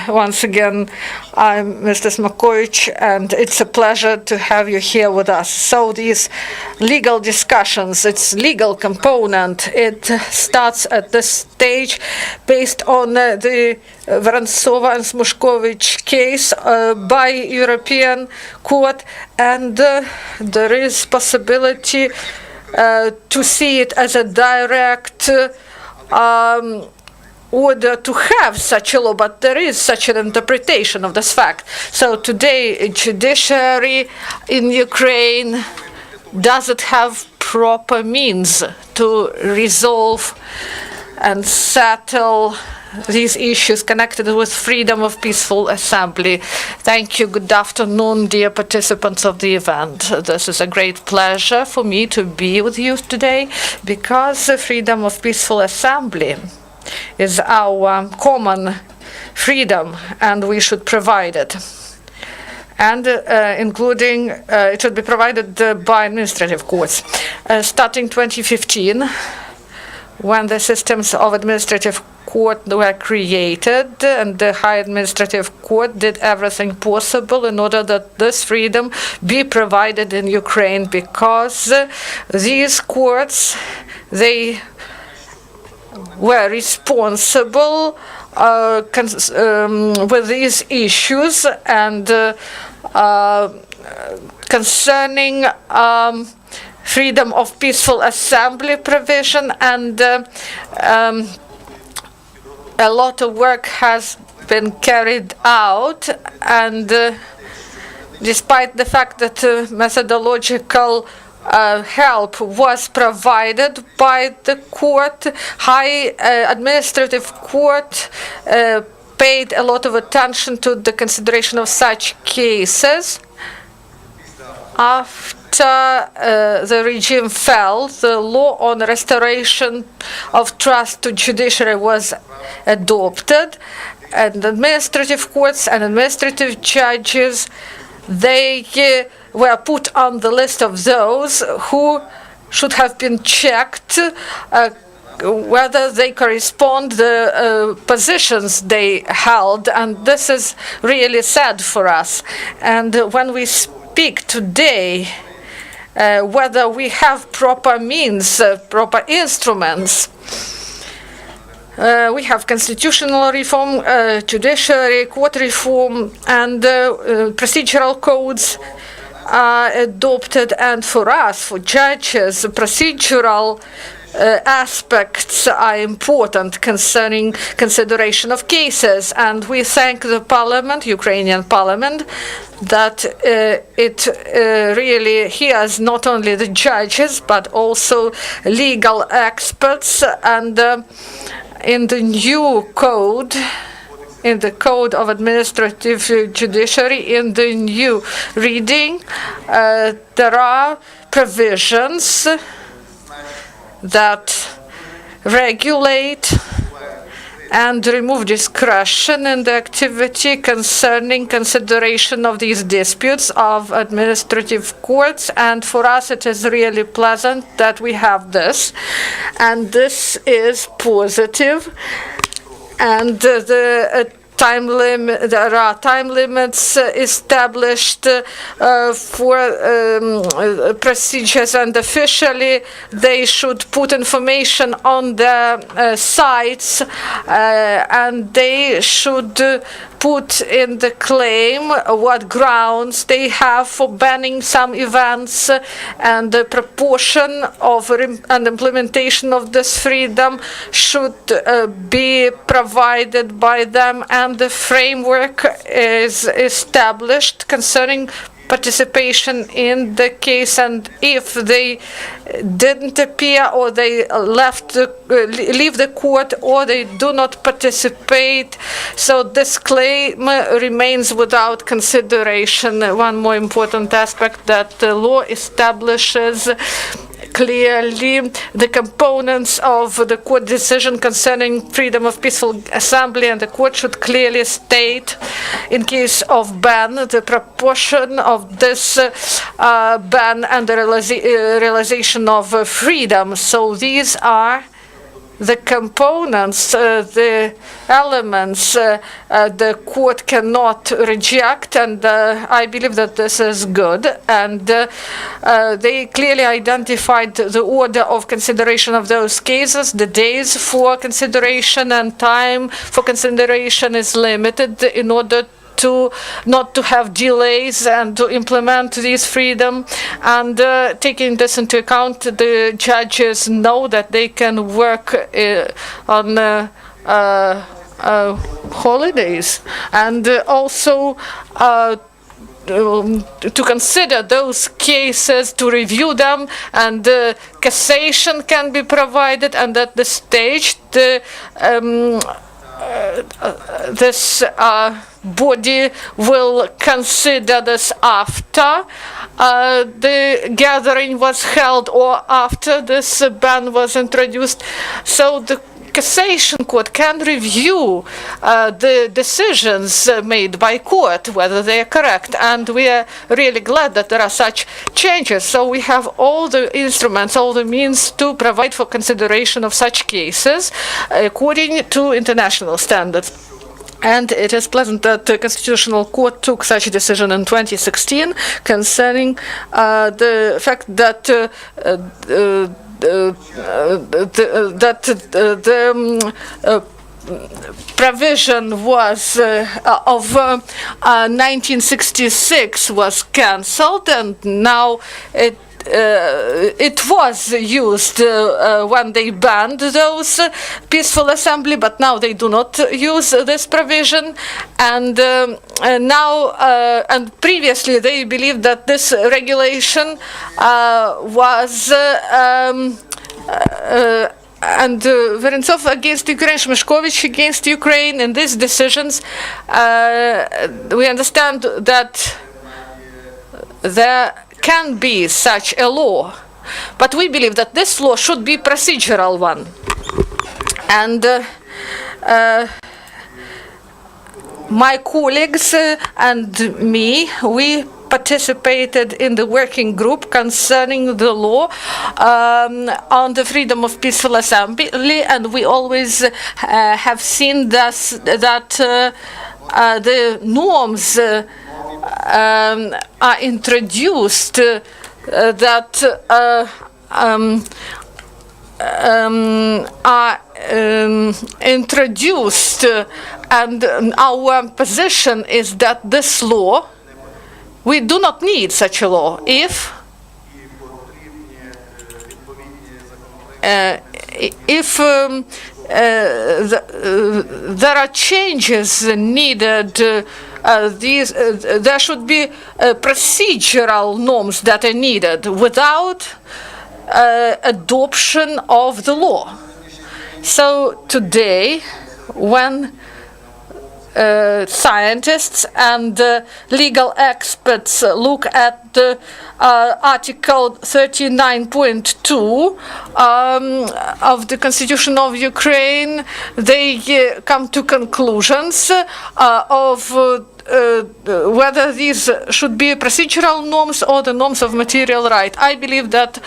once again Mr. Smakovich, and it's a pleasure to have you here with us. So these legal discussions, its legal component, it starts at this stage based on the Vorontsova and Smushkovich case by European Court, and there is possibility to see it as a direct order to have such a law, but there is such an interpretation of this fact. So today, judiciary in Ukraine doesn't have proper means to resolve and settle these issues connected with freedom of peaceful assembly. Thank you. Good afternoon, dear participants of the event. This is a great pleasure for me to be with you today because the freedom of peaceful assembly is our common freedom and we should provide it. And including, it should be provided by administrative courts. Starting 2015, when the systems of administrative court were created and the High Administrative Court did everything possible in order that this freedom be provided in Ukraine, because these courts, they were responsible with these issues and concerning freedom of peaceful assembly provision, and a lot of work has been carried out, and despite the fact that methodological help was provided by the court, High Administrative Court paid a lot of attention to the consideration of such cases. After the regime fell, the law on restoration of trust to judiciary was adopted, and administrative courts and administrative judges, they were put on the list of those who should have been checked whether they correspond the positions they held, and this is really sad for us. And when we speak today, whether we have proper means, proper instruments, we have constitutional reform, judiciary, court reform, and procedural codes are adopted. And for us, for judges, procedural aspects are important concerning consideration of cases. And we thank the parliament, Ukrainian parliament, that it really hears not only the judges but also legal experts. And in the new code, in the Code of Administrative Judiciary, in the new reading, there are provisions that regulate and remove discretion in the activity concerning consideration of these disputes of administrative courts. And for us, it is really pleasant that we have this, and this is positive. And there are time limits established for procedures, and officially they should put information on the sites, and they should put in the claim what grounds they have for banning some events, and the proportion of and implementation of this freedom should be provided by them, and the framework is established concerning participation in the case. And if they didn't appear, or they leave the court, or they do not participate, so this claim remains without consideration. One more important aspect, that the law establishes clearly the components of the court decision concerning freedom of peaceful assembly, and the court should clearly state, in case of ban, the proportion of this ban and the realization of freedom. So these are the components, the elements the court cannot reject, and I believe that this is good. And they clearly identified the order of consideration of those cases, the days for consideration, and time for consideration is limited in order to not to have delays and to implement this freedom. And taking this into account, the judges know that they can work on holidays, and also to consider those cases, to review them, and cassation can be provided, and at this stage this body will consider this after the gathering was held or after this ban was introduced. So the Cassation Court can review the decisions made by court, whether they are correct, and we are really glad that there are such changes. So we have all the instruments, all the means to provide for consideration of such cases according to international standards. And it is pleasant that the Constitutional Court took such a decision in 2016 concerning the fact that the provision was of 1966 was cancelled, and now it was used when they banned those peaceful assembly, but now they do not use this provision. And now and previously they believed that this regulation was and Vorontsov against Ukraine, Shmeshkovich against Ukraine. In these decisions, we understand that there can be such a law, but we believe that this law should be procedural one. And my colleagues and me, we participated in the working group concerning the law on the freedom of peaceful assembly, and we always have seen that the norms are introduced that are introduced, and our position is that this law, we do not need such a law if there are changes needed. There should be procedural norms that are needed without adoption of the law. So today, when scientists and legal experts look at the Article 39.2 of the Constitution of Ukraine, they come to conclusions of whether these should be procedural norms or the norms of material right. I believe that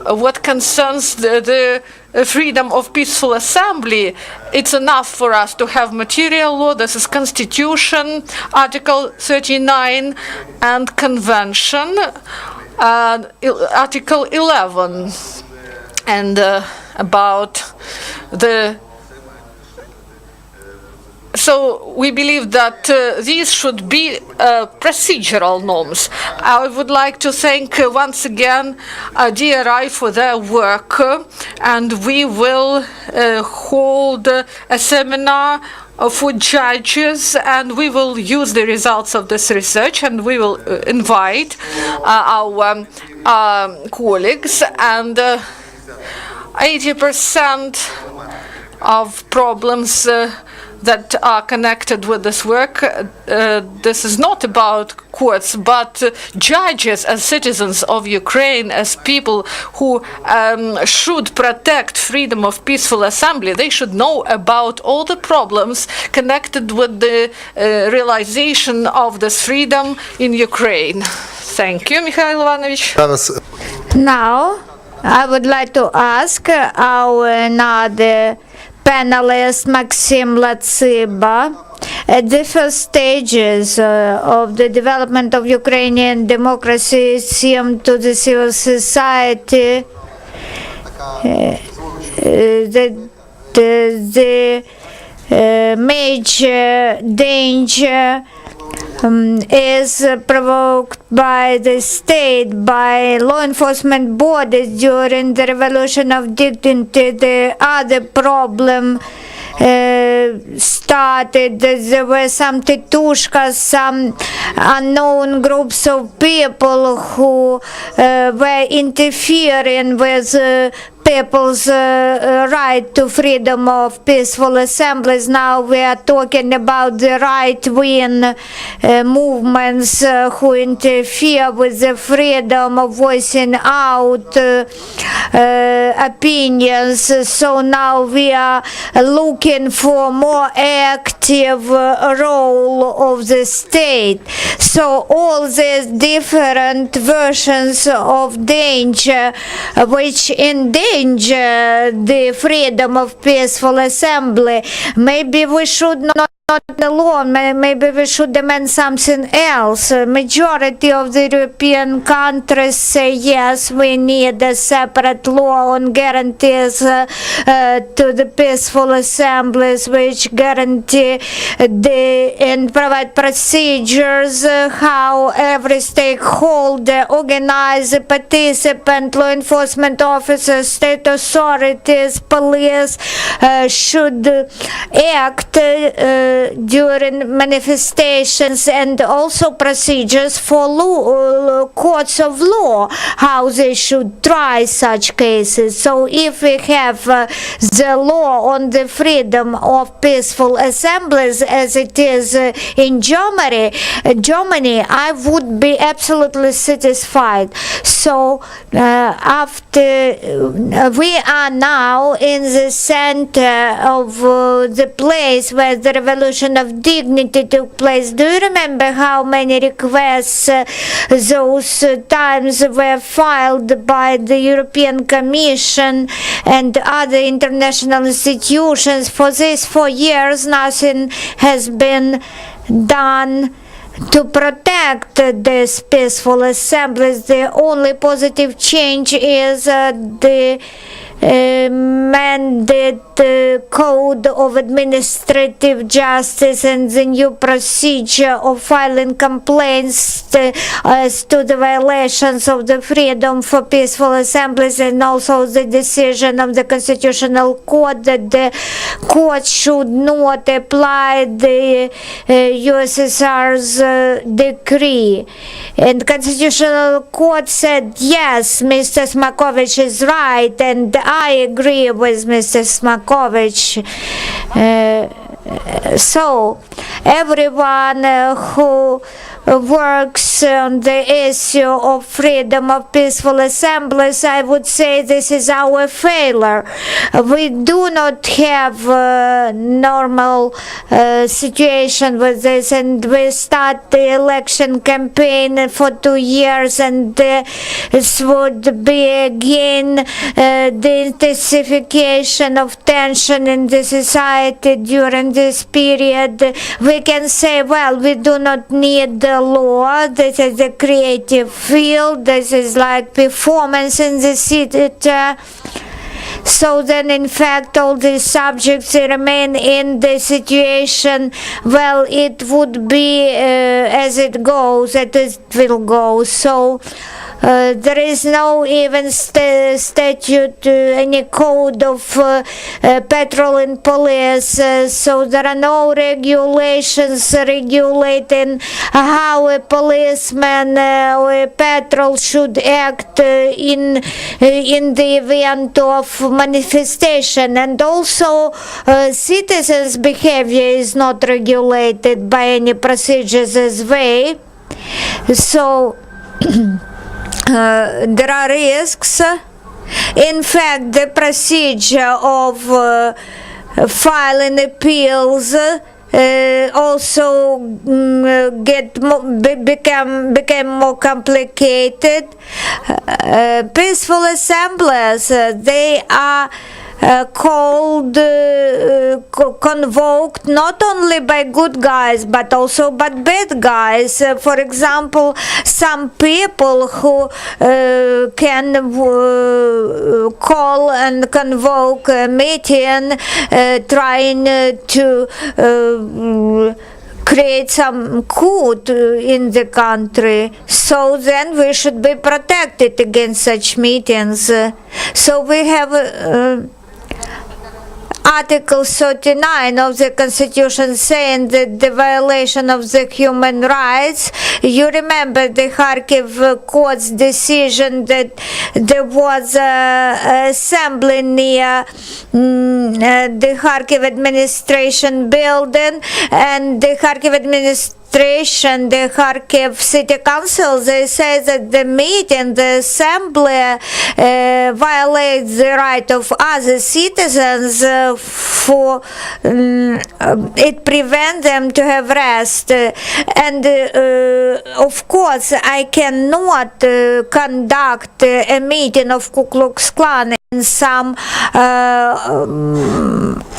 what concerns the freedom of peaceful assembly, it's enough for us to have material law. This is Constitution, Article 39, and Convention, Article 11, and about the. So we believe that these should be procedural norms. I would like to thank once again DRI for their work, and we will hold a seminar for judges, and we will use the results of this research, and we will invite our colleagues, and 80% of problems that are connected with this work. This is not about courts, but judges as citizens of Ukraine, as people who should protect freedom of peaceful assembly. They should know about all the problems connected with the realization of this freedom in Ukraine. Thank you, Mikhail Ivanovich. Now, I would like to ask our another panelist, Maksym, Latsyba, at the first stages of the development of Ukrainian democracy, it seemed to the civil society that the major danger is provoked by the state, by law enforcement bodies during the revolution of dignity. The other problem started. There were some titushkas, some unknown groups of people who were interfering with people's right to freedom of peaceful assemblies. Now we are talking about the right-wing movements who interfere with the freedom of voicing out opinions. So now we are looking for more active role of the state. So all these different versions of danger which endanger the freedom of peaceful assembly, maybe we should not alone, maybe we should demand something else. Majority of the European countries say yes, we need a separate law on guarantees to the peaceful assemblies, which guarantee and provide procedures how every stakeholder, organizer, participant, law enforcement officers, state authorities, police should act during manifestations, and also procedures for courts of law, how they should try such cases. So if we have the law on the freedom of peaceful assemblies as it is in Germany, I would be absolutely satisfied. So after we are now in the center of the place where the revolution of dignity took place. Do you remember how many requests those times were filed by the European Commission and other international institutions? For these 4 years, nothing has been done to protect these peaceful assemblies. The only positive change is the mandate code of administrative justice and the new procedure of filing complaints as to the violations of the freedom for peaceful assemblies, and also the decision of the Constitutional Court that the court should not apply the USSR's decree. And Constitutional Court said, yes, Mr. Smakovich is right, and I agree with Mr. Smakovich. So everyone who works on the issue of freedom of peaceful assemblies, I would say this is our failure. We do not have a normal situation with this, and we start the election campaign for 2 years, and this would be again the intensification of tension in the society during this period. We can say, well, we do not need the law, this is a creative field, this is like performance in the theater. So then, in fact, all these subjects remain in the situation, well, it would be as it goes, as it will go. So there is no even statute, any code of patrol and police, so there are no regulations regulating how a policeman or a patrol should act in the event of manifestation. And also citizens' behavior is not regulated by any procedures as way. So there are risks. In fact, the procedure of filing appeals also became more complicated. Peaceful assemblies, they are called, convoked not only by good guys but also by bad guys. For example, some people who can call and convoke a meeting trying to create some coup in the country. So then we should be protected against such meetings. So we have Article 39 of the Constitution saying that the violation of the human rights. You remember the Kharkiv court's decision that there was an assembly near the Kharkiv administration building, and the Kharkiv administration, the Kharkiv City Council, they say that the meeting, the assembly violates the right of other citizens for it prevents them to have rest. And of course, I cannot conduct a meeting of Ku Klux Klan in some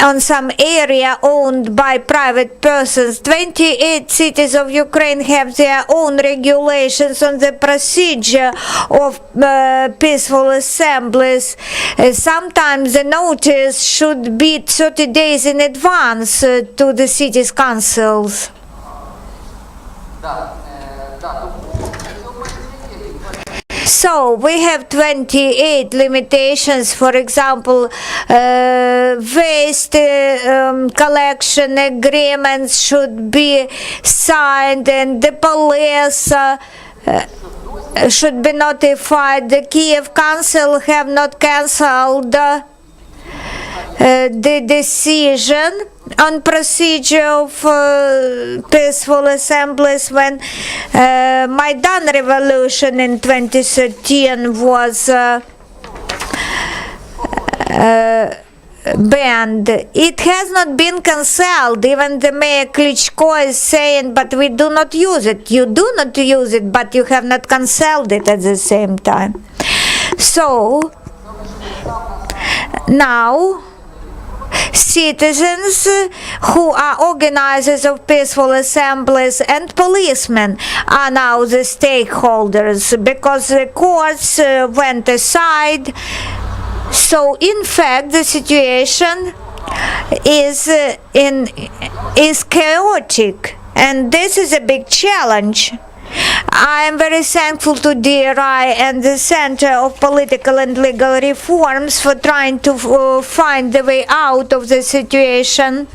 on some area owned by private persons. 28 cities of Ukraine have their own regulations on the procedure of peaceful assemblies. Sometimes the notice should be 30 days in advance to the city's councils. So we have 28 limitations. For example, waste collection agreements should be signed, and the police should be notified. The Kiev Council have not cancelled the decision on procedure of peaceful assemblies when Maidan revolution in 2013 was banned. It has not been cancelled. Even the Mayor Klitschko is saying, but we do not use it. You do not use it, but you have not cancelled it at the same time. So now citizens who are organizers of peaceful assemblies and policemen are now the stakeholders because the courts went aside. So in fact the situation is chaotic, and this is a big challenge. I am very thankful to DRI and the Center of Political and Legal Reforms for trying to find the way out of the situation.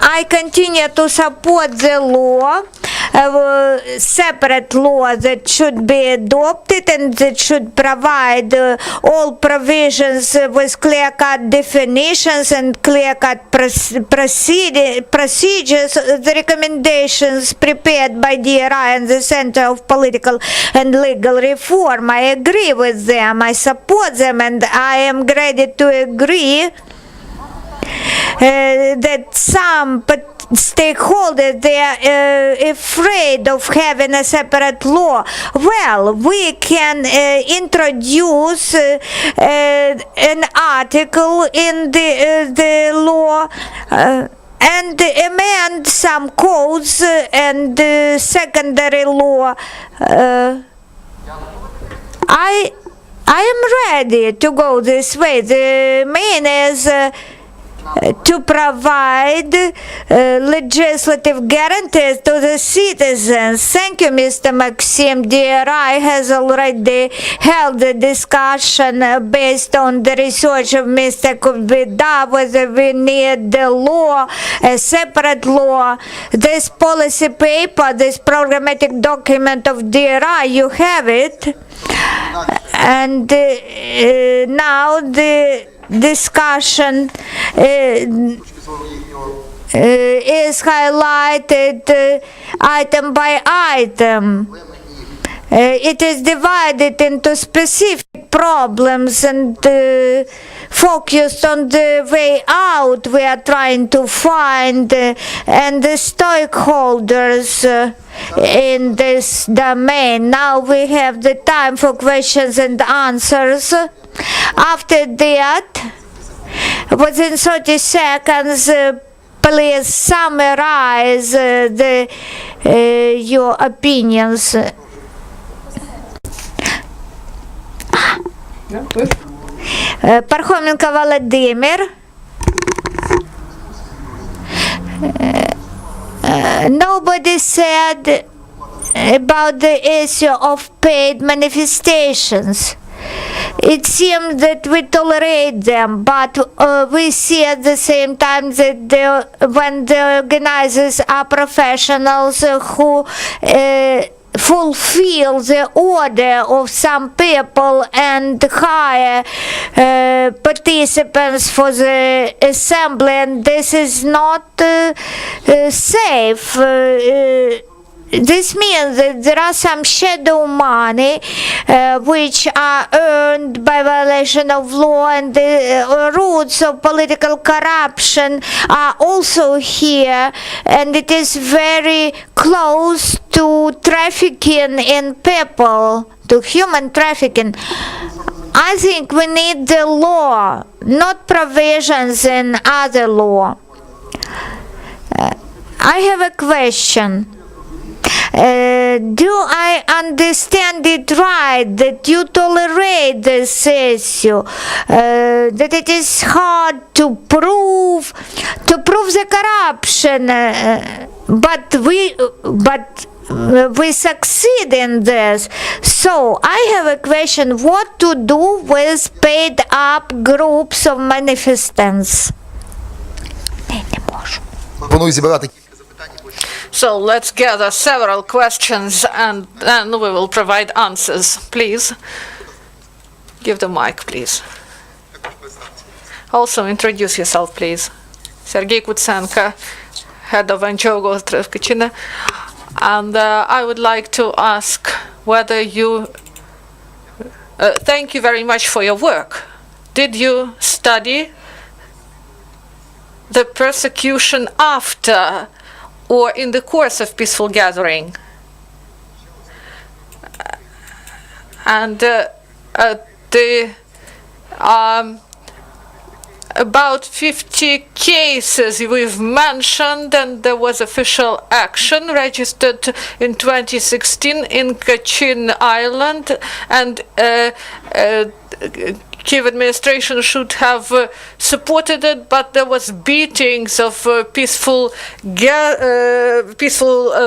I continue to support the law, separate law that should be adopted and that should provide all provisions with clear-cut definitions and clear-cut procedures. The recommendations prepared by DRI and the Center of Political and Legal Reform, I agree with them, I support them, and I am ready to agree that some stakeholders, they are afraid of having a separate law. Well, we can introduce an article in the law and amend some codes and secondary law. I am ready to go this way. The main is to provide legislative guarantees to the citizens. Thank you, Mr. Maksym. DRI has already held a discussion based on the research of Mr. Kuibida whether we need the law, a separate law. This policy paper, this programmatic document of DRI, you have it. And now the discussion is highlighted item by item. It is divided into specific problems and focused on the way out we are trying to find and the stakeholders in this domain. Now we have the time for questions and answers. After that, within 30 seconds, please summarize your opinions. Пархоменко Volodymyr. Nobody said about the issue of paid manifestations. it seems that we tolerate them, but we see at the same time that when the organizers are professionals who fulfill the order of some people and hire participants for the assembly, and this is not safe. This means that there are some shadow money which are earned by violation of law, and the roots of political corruption are also here, and it is very close to trafficking in people, to human trafficking. I think we need the law, not provisions in other law. I have a question. Do I understand it right that you tolerate this issue, that it is hard to prove the corruption, but we succeed in this? So I have a question: what to do with paid up groups of manifestants? Пропоную зібрати So let's gather several questions and then we will provide answers. Please. Give the mic, please. Also introduce yourself, please. Sergei Kutsenko, head of NGO Travkachina. And I would like to ask whether you... thank you very much for your work. Did you study the persecution after or in the course of peaceful gathering? And about 50 cases we've mentioned, and there was official action registered in 2016 in Kachin Island, and Kiev administration should have supported it, but there was beatings of peaceful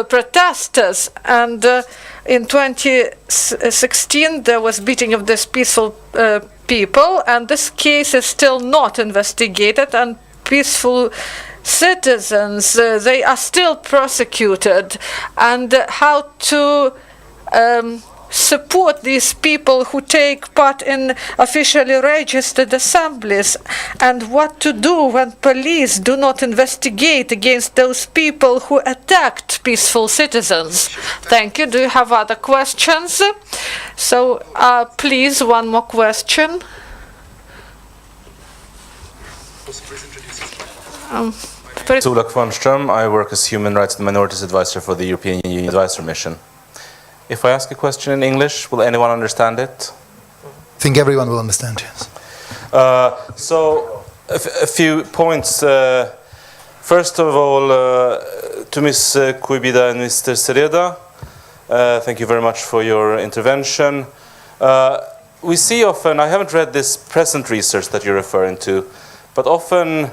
protesters, and in 2016 there was beating of this peaceful people, and this case is still not investigated, and peaceful citizens, they are still prosecuted. And how to support these people who take part in officially registered assemblies, and what to do when police do not investigate against those people who attacked peaceful citizens. Thank you. Do you have other questions? So please, one more question. Consular, I work as Human Rights and Minorities Advisor for the European Union Advisor Mission. If I ask a question in English, will anyone understand it? I think everyone will understand, yes. So, a few points. First of all, to Ms. Kuibida and Mr. Sereda, thank you very much for your intervention. We see often, I haven't read this present research that you're referring to, but often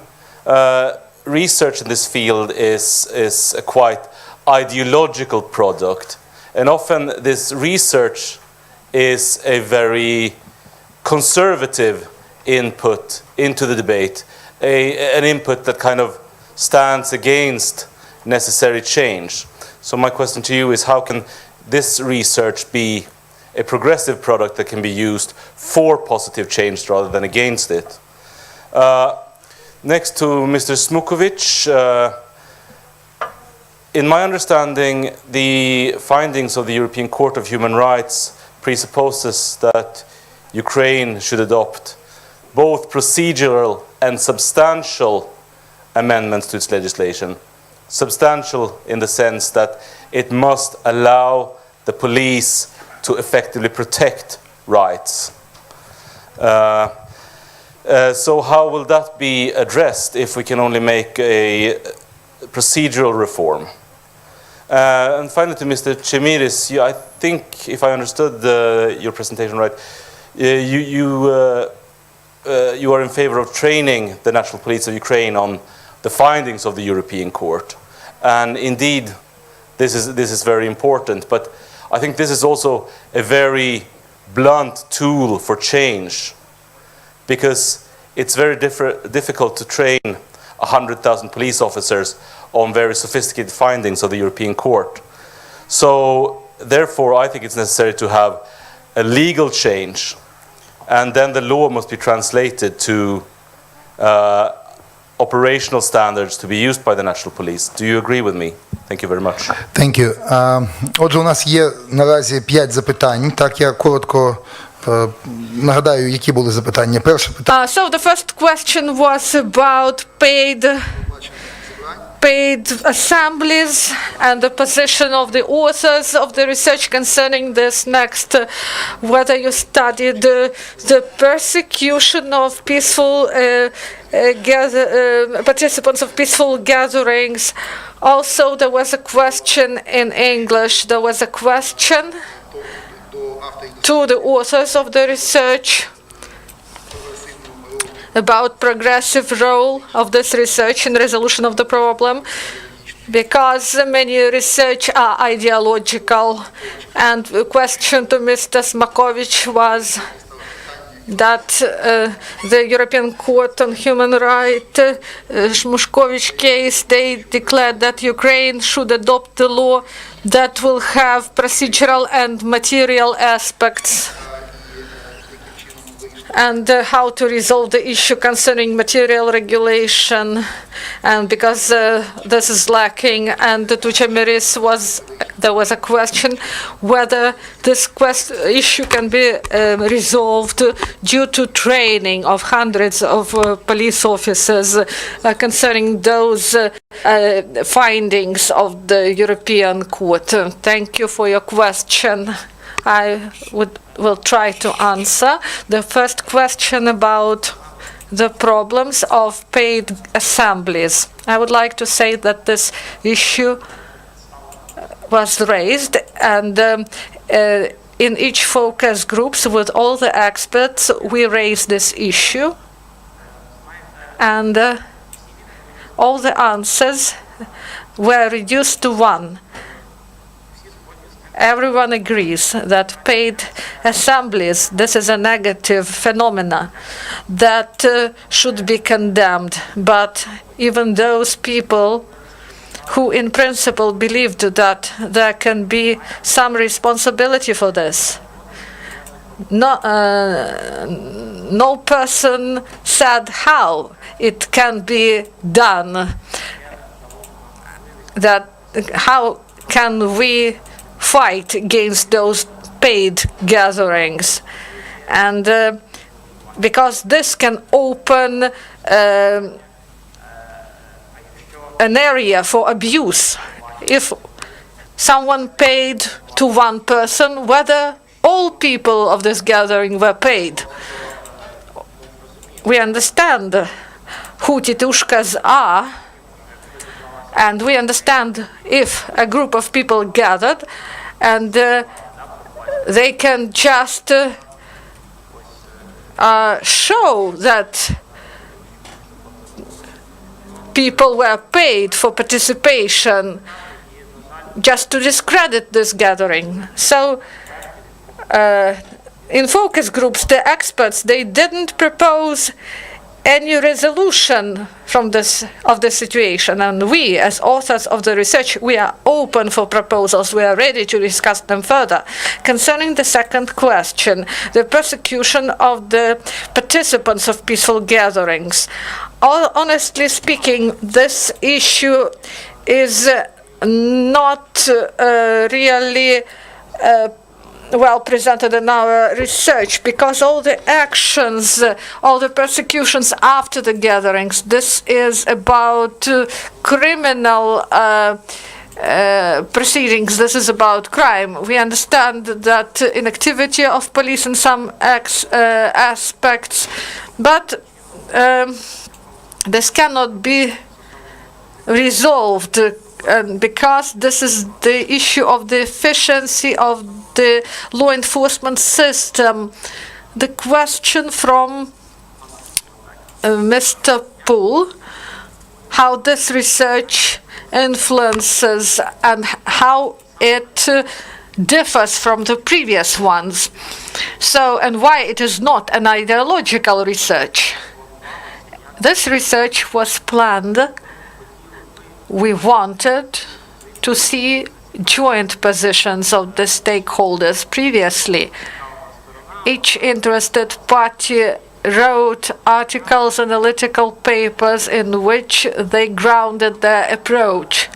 research in this field is a quite ideological product. And often this research is a very conservative input into the debate, an input that kind of stands against necessary change. So my question to you is, how can this research be a progressive product that can be used for positive change rather than against it? Next to Mr. Smukovic, in my understanding, the findings of the European Court of Human Rights presupposes that Ukraine should adopt both procedural and substantial amendments to its legislation. Substantial in the sense that it must allow the police to effectively protect rights. So how will that be addressed if we can only make a procedural reform? And finally, to Mr. Chemerys, I think, if I understood your presentation right, you are in favor of training the National Police of Ukraine on the findings of the European Court. And indeed, this is very important. But I think this is also a very blunt tool for change, because it's very difficult to train 100,000 police officers on very sophisticated findings of the European Court. So therefore, I think it's necessary to have a legal change, and then the law must be translated to operational standards to be used by the national police. Do you agree with me? Thank you very much. Thank you. Отже, у нас є наразі 5 запитань. Так, я коротко нагадаю, які були запитання. Перше питання. So the first question was about paid assemblies and the position of the authors of the research concerning this. Next, whether you studied the persecution of peaceful participants of peaceful gatherings. Also, there was a question in English. There was a question to the authors of the research about progressive role of this research in resolution of the problem, because many research are ideological. And the question to Mr. Smakovich was that the European Court on Human Rights, Shmushkovich case, they declared that Ukraine should adopt the law that will have procedural and material aspects, and how to resolve the issue concerning material regulation, and because this is lacking. And to Chemerys there was a question whether this issue can be resolved due to training of hundreds of police officers concerning those findings of the European Court. Thank you for your question. I will try to answer. The first question about the problems of paid assemblies. I would like to say that this issue was raised, and in each focus groups with all the experts, we raised this issue, and all the answers were reduced to one. Everyone agrees that paid assemblies, this is a negative phenomena that should be condemned. But even those people who in principle believed that there can be some responsibility for this, no person said how it can be done, that how can we fight against those paid gatherings. And because this can open an area for abuse. If someone paid to one person, whether all people of this gathering were paid. We understand who titushkas are, and we understand if a group of people gathered and they can just show that people were paid for participation just to discredit this gathering. So in focus groups, the experts, they didn't propose any resolution from this situation, and we as authors of the research, we are open for proposals. We are ready to discuss them further. Concerning the second question, the persecution of the participants of peaceful gatherings, honestly speaking, this issue is not really well presented in our research, because all the actions, all the persecutions after the gatherings, this is about criminal proceedings, this is about crime. We understand that inactivity of police in some aspects, but this cannot be resolved because this is the issue of the efficiency of the law enforcement system. The question from Mr. Poole, how this research influences and how it differs from the previous ones. So, and why it is not an ideological research. This research was planned. We wanted to see joint positions of the stakeholders previously. Each interested party wrote articles, analytical papers in which they grounded their approach.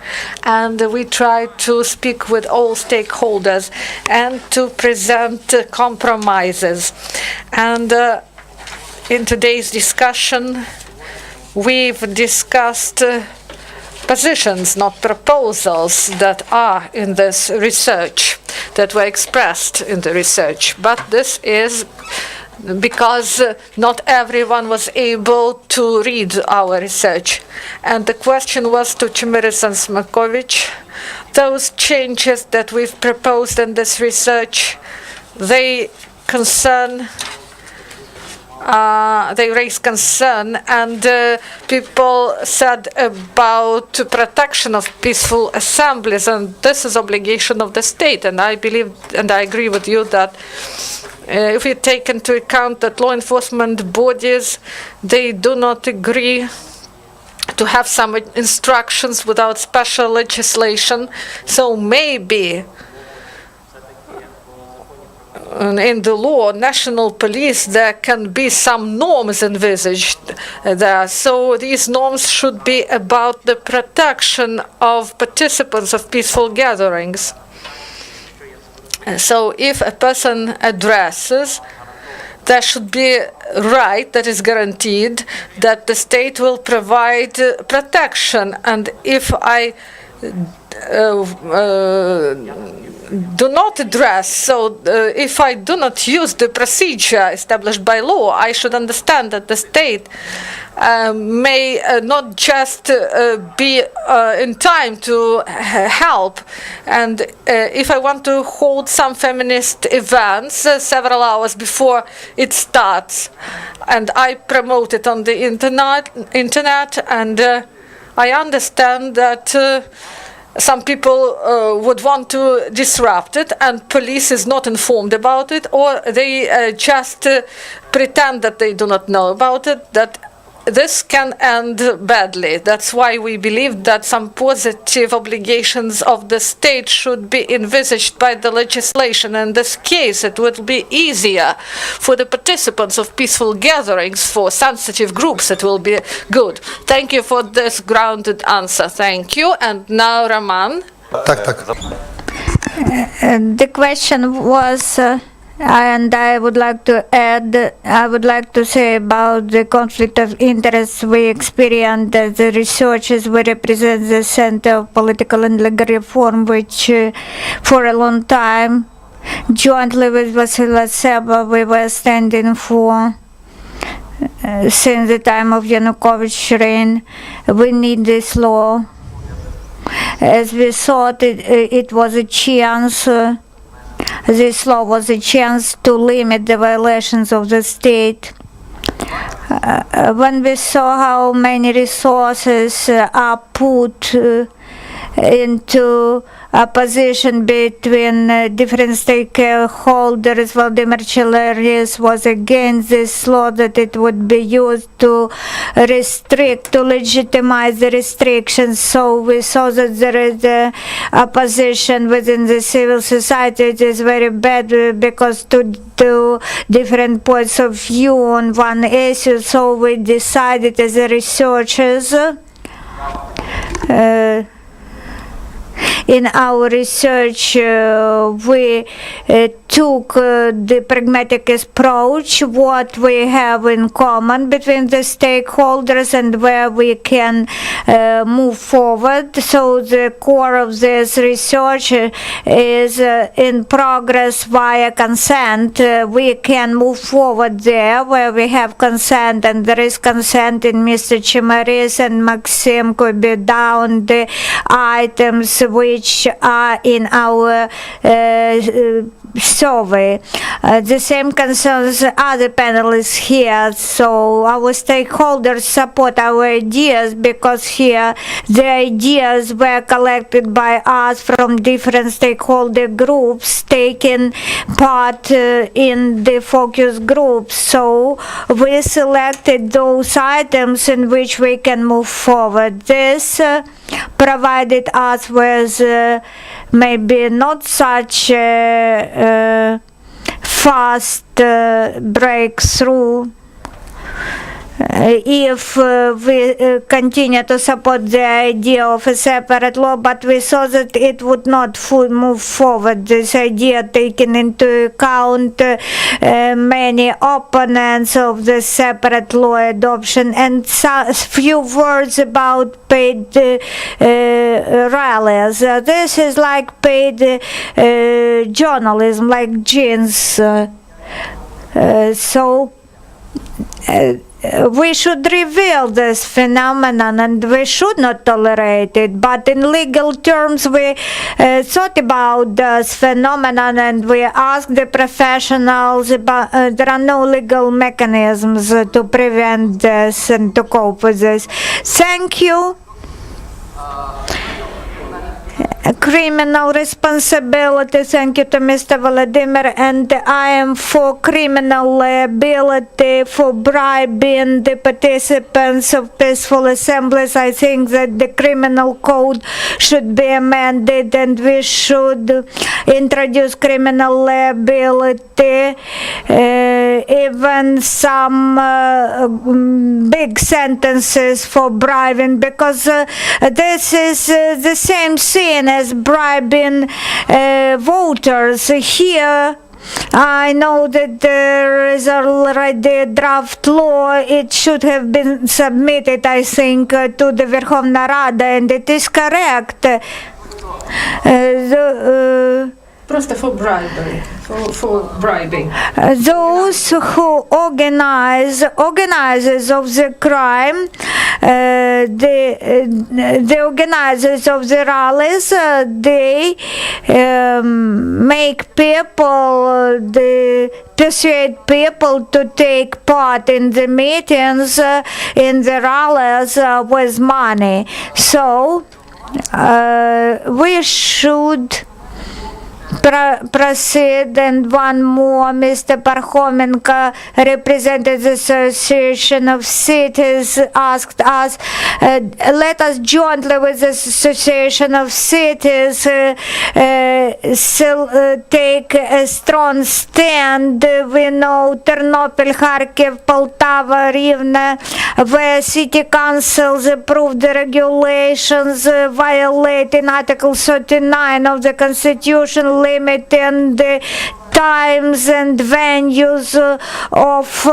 And we tried to speak with all stakeholders and to present compromises. And in today's discussion, we've discussed positions, not proposals, that are in this research, that were expressed in the research. But this is because not everyone was able to read our research. And the question was to Chemerys and Smakovich, those changes that we've proposed in this research, they raise concern, and people said about protection of peaceful assemblies, and this is obligation of the state. And I believe, and I agree with you, that if we take into account that law enforcement bodies, they do not agree to have some instructions without special legislation, so maybe in the law, national police, there can be some norms envisaged there. So these norms should be about the protection of participants of peaceful gatherings. So if a person addresses, there should be a right that is guaranteed that the state will provide protection. And if I do not address, so if I do not use the procedure established by law, I should understand that the state may not just be in time to help. And if I want to hold some feminist events several hours before it starts, and I promote it on the internet, and I understand that some people would want to disrupt it, and police is not informed about it, or they just pretend that they do not know about it, that this can end badly. That's why we believe that some positive obligations of the state should be envisaged by the legislation. In this case, it would be easier for the participants of peaceful gatherings, for sensitive groups. It will be good. Thank you for this grounded answer. Thank you. And now, Roman. Так. The question was, and I would like to add, I would like to say about the conflict of interest we experienced as the researchers. We represent the Center of Political and Legal Reform, which for a long time, jointly with Latsyba, we were standing for. Since the time of Yanukovych's reign, we need this law. As we thought, it was a chance. This law was a chance to limit the violations of the state. When we saw how many resources are put into opposition between different stakeholders, Volodymyr Chemerys was against this law, that it would be used to restrict, to legitimize the restrictions. So we saw that there is the opposition within the civil society. It is very bad because two different points of view on one issue. So we decided as a researchers in our research, we took the pragmatic approach, what we have in common between the stakeholders and where we can move forward. So the core of this research is in progress via consent. We can move forward there where we have consent, and there is consent in Mr. Chemerys and Maksym Kuibida on the items which are in our survey. The same concerns other panelists here. So our stakeholders support our ideas because here the ideas were collected by us from different stakeholder groups taking part in the focus groups. So we selected those items in which we can move forward. This provided us with maybe not such fast breakthrough if we continue to support the idea of a separate law, but we saw that it would not move forward. This idea taking into account many opponents of the separate law adoption, and few words about paid rallies. This is like paid journalism, like jeans. We should reveal this phenomenon and we should not tolerate it, but in legal terms we thought about this phenomenon and we asked the professionals about there are no legal mechanisms to prevent this and to cope with this. Thank you. Criminal responsibility, thank you to Mr. Volodymyr, and I am for criminal liability for bribing the participants of peaceful assemblies. I think that the criminal code should be amended and we should introduce criminal liability, even some big sentences for bribing, because this is the same sin as bribing voters. Here I know that there is already a draft law. It should have been submitted, I think, to the Verkhovna Rada, and it is correct. Просто for bribery, for bribing. Those who organizers of the crime, the organizers of the rallies, they make people, they persuade people to take part in the meetings, in the rallies with money. So we should proceed. And one more, Mr. Parkhomenko, represented the Association of Cities, asked us, let us jointly with the Association of Cities take a strong stand. We know Ternopil, Kharkiv, Poltava, Rivne, where city councils approved the regulations violating Article 39 of the Constitution, limiting the times and venues of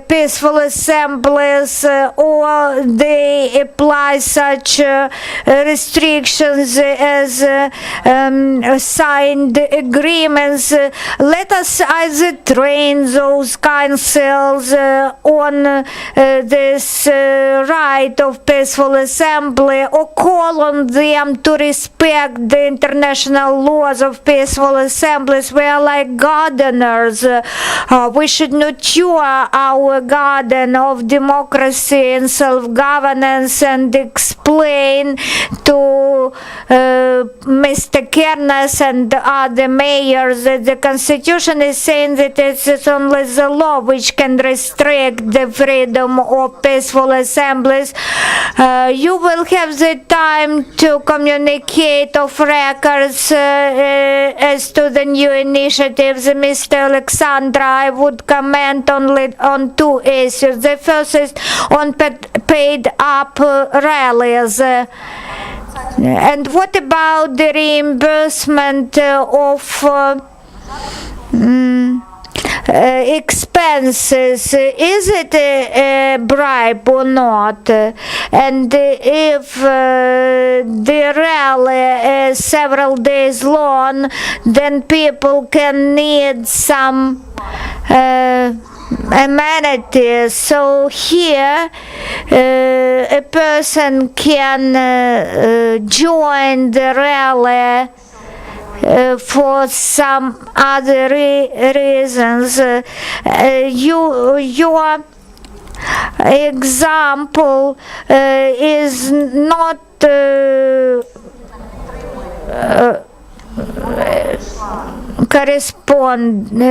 peaceful assemblies, or they apply such restrictions as signed agreements. Let us either train those councils on this right of peaceful assembly, or call on them to respect the international laws of peaceful assemblies. We are like gardeners. We should nurture our garden of democracy and self-governance and explain to Mr. Kernes and other mayors that the Constitution is saying that it is only the law which can restrict the freedom of peaceful assemblies. You will have the time to communicate of records as to the new initiatives. Mr. Oleksandra, I would comment only on two issues. The first is on paid up rallies. And what about the reimbursement of expenses? Is it a bribe or not? And if the rally is several days long, then people can need some amenities. So here a person can join the rally for some other reasons. Your example is not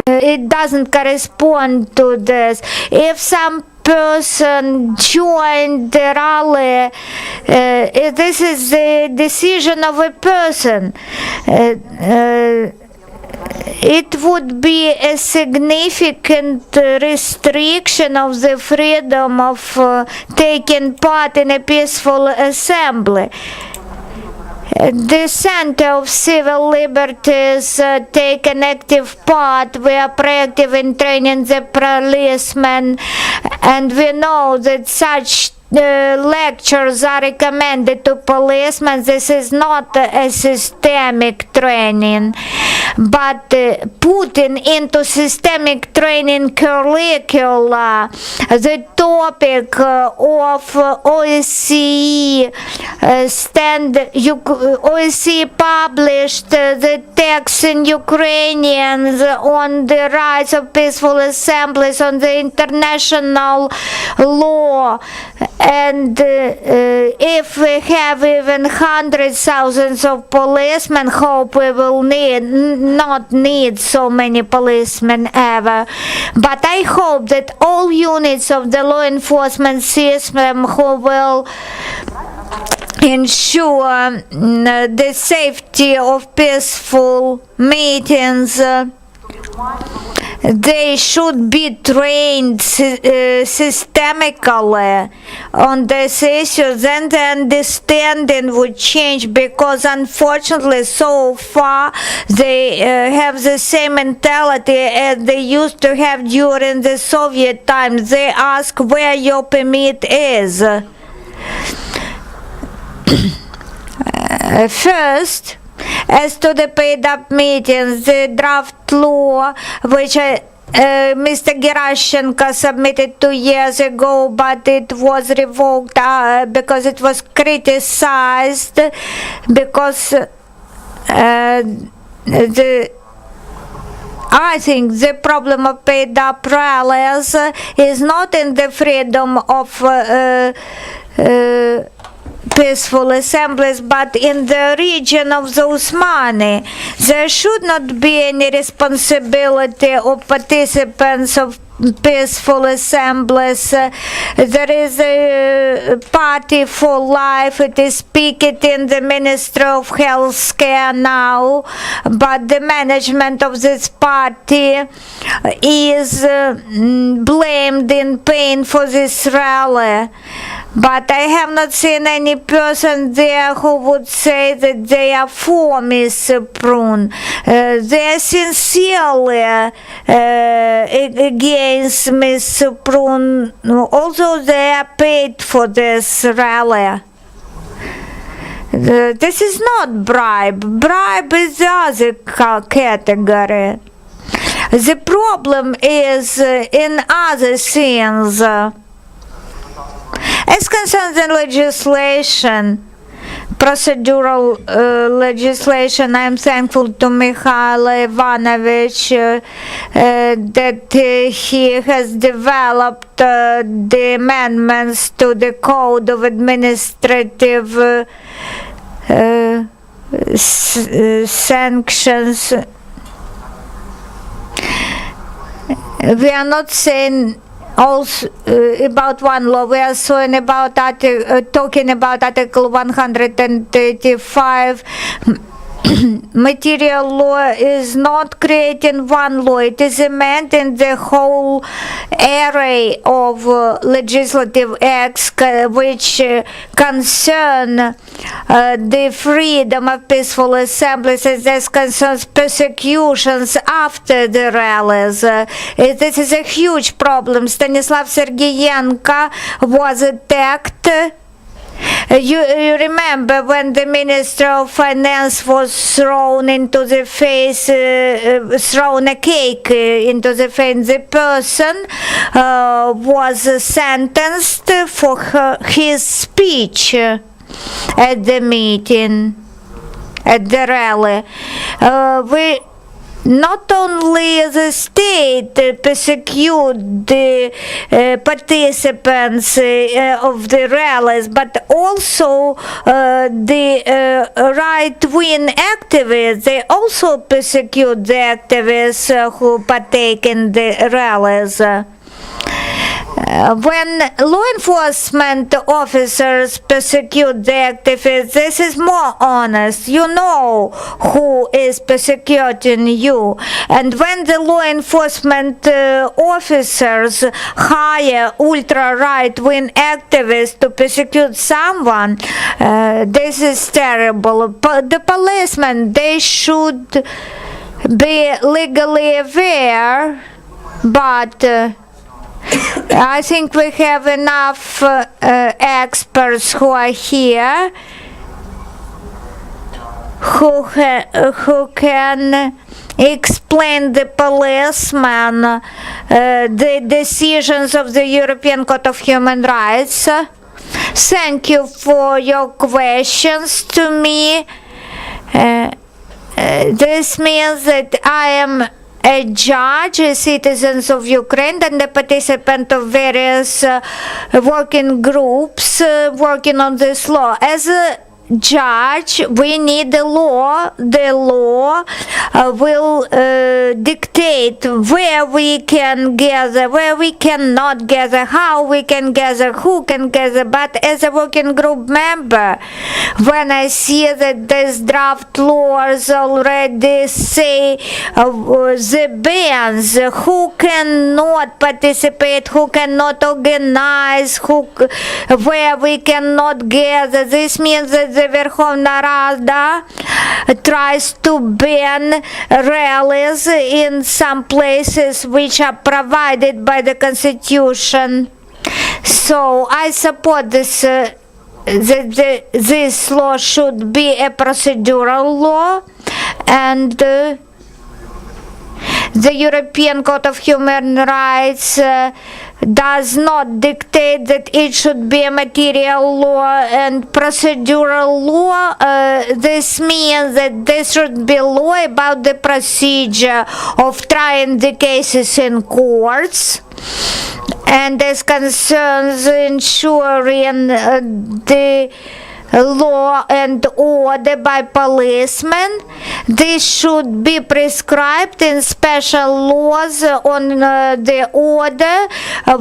it doesn't correspond to this. If some person joined the rally, this is the decision of a person. It would be a significant restriction of the freedom of taking part in a peaceful assembly. The Center of Civil Liberties take an active part. We are proactive in training the policemen, and we know that such lectures are recommended to policemen. This is not a systemic training, but putting into systemic training curricula the topic of OSCE OSCE published the text in Ukrainian on the rights of peaceful assemblies, on the international law. And if we have even hundreds, thousands of policemen, hope we will not need so many policemen ever. But I hope that all units of the law enforcement system who will ensure the safety of peaceful meetings, they should be trained systemically on these issues, and the understanding would change, because unfortunately so far they have the same mentality as they used to have during the Soviet times. They ask where your permit is. First, as to the paid-up meetings, the draft law, which Mr. Gerashchenko submitted 2 years ago, but it was revoked because it was criticized, because I think the problem of paid-up rallies is not in the freedom of peaceful assemblies, but in the region of those money. There should not be any responsibility of participants of peaceful assemblies. There is a party for life. It is picketing the Ministry of Healthcare now, but the management of this party is blamed in pain for this rally. But I have not seen any person there who would say that they are for Ms. Prun. They are sincerely against Ms. Prun, although they are paid for this rally. This is not bribe. Bribe is the other category. The problem is in other things. As concerns the legislation, procedural legislation, I am thankful to Mikhail Ivanovich that he has developed the amendments to the Code of Administrative Sanctions. We are not saying also about one law. We are talking about Article 185. Material law is not creating one law. It is amending the whole array of legislative acts which concern the freedom of peaceful assemblies, as concerns persecutions after the rallies. This is a huge problem. Stanislav Sergeyenko was attacked. You remember when the Minister of Finance was thrown into the face, thrown a cake into the face. The person was sentenced for his speech at the meeting. at the rally. We not only the state persecute the participants of the rallies, but also the right-wing activists. They also persecute the activists who partake in the rallies. When law enforcement officers persecute the activists, this is more honest. You know who is persecuting you. And when the law enforcement officers hire ultra-right-wing activists to persecute someone, this is terrible. The policemen, they should be legally aware, but I think we have enough experts who are here who can explain the policemen the decisions of the European Court of Human Rights. Thank you for your questions to me. This means that I am a judge, a citizen of Ukraine, and a participant of various working groups working on this law. As a judge, we need the law. The law will dictate where we can gather, where we cannot gather, how we can gather, who can gather. But as a working group member, when I see that these draft laws already say the bans, who cannot participate, who cannot organize, where we cannot gather, this means that the Verkhovna Rada tries to ban rallies in some places which are provided by the Constitution. So I support this. This law should be a procedural law, and the European Court of Human Rights does not dictate that it should be a material law and procedural law. This means that there should be law about the procedure of trying the cases in courts, and as concerns ensuring the law and order by policemen, this should be prescribed in special laws on the order,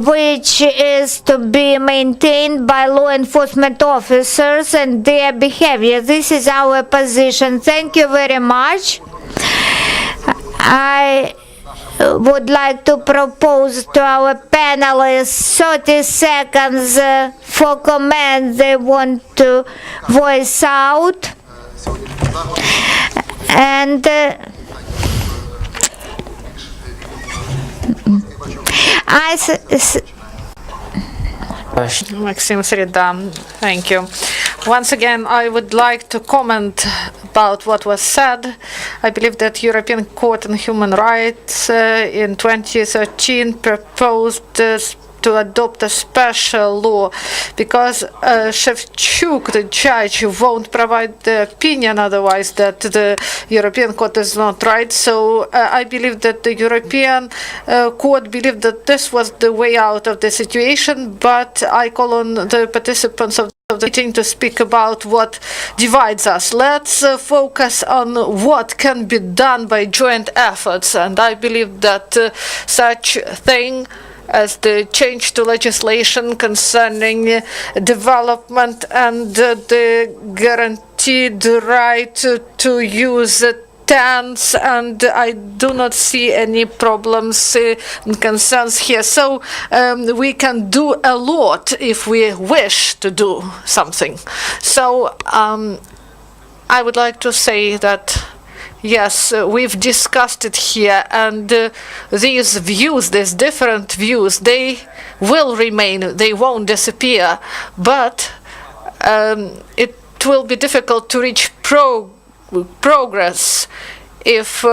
which is to be maintained by law enforcement officers and their behavior. This is our position. Thank you very much. I would like to propose to our panelists 30 seconds for comments they want to voice out. And Maksym, Sereda, thank you. Once again, I would like to comment about what was said. I believe that European Court on Human Rights in 2013 proposed to adopt a special law because Shevchuk, the judge, won't provide the opinion otherwise that the European Court is not right. So I believe that the European Court believed that this was the way out of the situation, but I call on the participants of the meeting to speak about what divides us. Let's focus on what can be done by joint efforts, and I believe that such thing as the change to legislation concerning development and the guaranteed right to use tanks, and I do not see any problems and concerns here. So we can do a lot if we wish to do something. So I would like to say that yes, we've discussed it here, and these views, these different views, they will remain, they won't disappear, but it will be difficult to reach progress if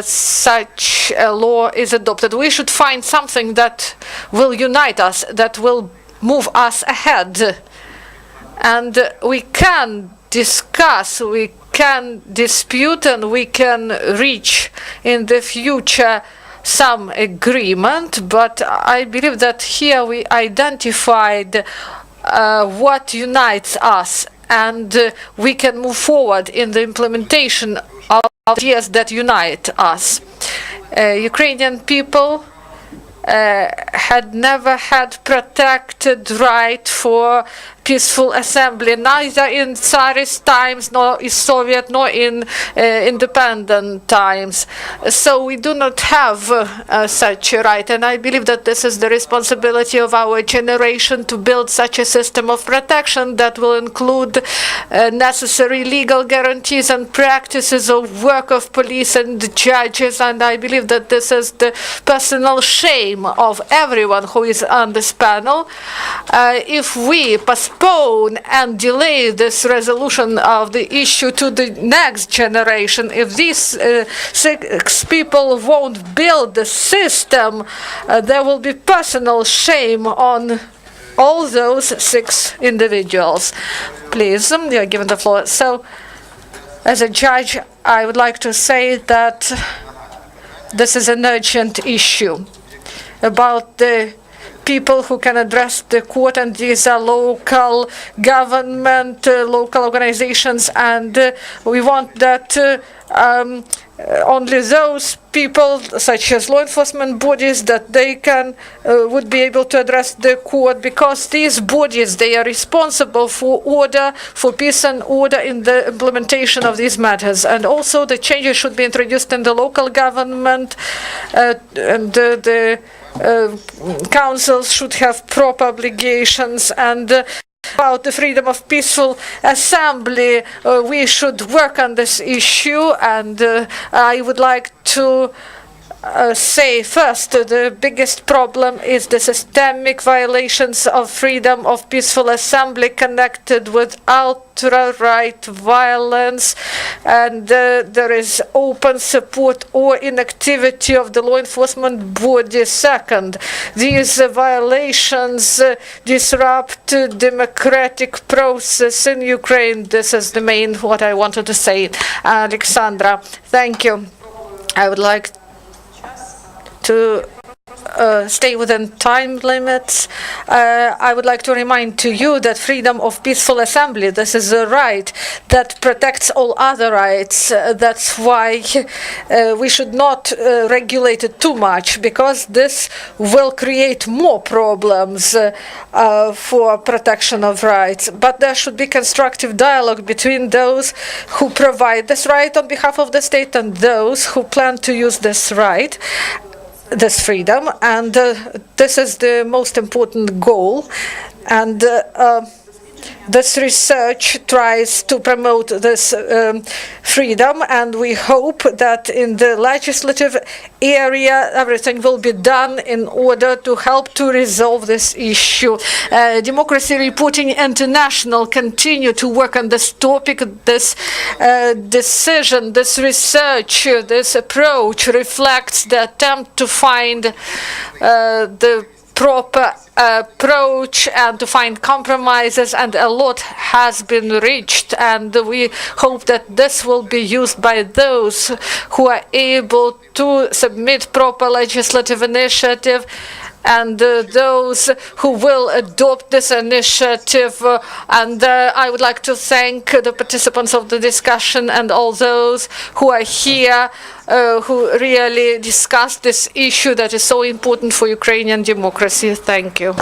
such a law is adopted. We should find something that will unite us, that will move us ahead, and we can discuss, we can dispute and we can reach in the future some agreement, but I believe that here we identified what unites us, and we can move forward in the implementation of ideas that unite us. Ukrainian people had never had protected right for peaceful assembly, neither in Tsarist times, nor in Soviet, nor in independent times. So we do not have such a right, and I believe that this is the responsibility of our generation to build such a system of protection that will include necessary legal guarantees and practices of work of police and judges, and I believe that this is the personal shame of everyone who is on this panel. If we postpone and delay this resolution of the issue to the next generation, if these 6 people won't build the system, there will be personal shame on all those 6 individuals. Please, you are given the floor. So, as a judge, I would like to say that this is an urgent issue about the people who can address the court, and these are local government, local organizations, and we want that only those people, such as law enforcement bodies, that they can would be able to address the court, because these bodies, they are responsible for order, for peace and order in the implementation of these matters. And also the changes should be introduced in the local government, and the councils should have proper obligations. And about the freedom of peaceful assembly, we should work on this issue, and I would like to say first, the biggest problem is the systemic violations of freedom of peaceful assembly connected with ultra-right violence, and there is open support or inactivity of the law enforcement body. Second, these violations disrupt democratic process in Ukraine. This is the main what I wanted to say. Alexandra, thank you. I would like to stay within time limits. I would like to remind to you that freedom of peaceful assembly, this is a right that protects all other rights. That's why we should not regulate it too much, because this will create more problems for protection of rights. But there should be constructive dialogue between those who provide this right on behalf of the state and those who plan to use this right, this freedom, and this is the most important goal. And this research tries to promote this freedom, and we hope that in the legislative area everything will be done in order to help to resolve this issue. Democracy Reporting International continue to work on this topic. This decision, this research, this approach reflects the attempt to find the proper approach and to find compromises, and a lot has been reached, and we hope that this will be used by those who are able to submit proper legislative initiative, and those who will adopt this initiative. And I would like to thank the participants of the discussion and all those who are here, who really discussed this issue that is so important for Ukrainian democracy. Thank you.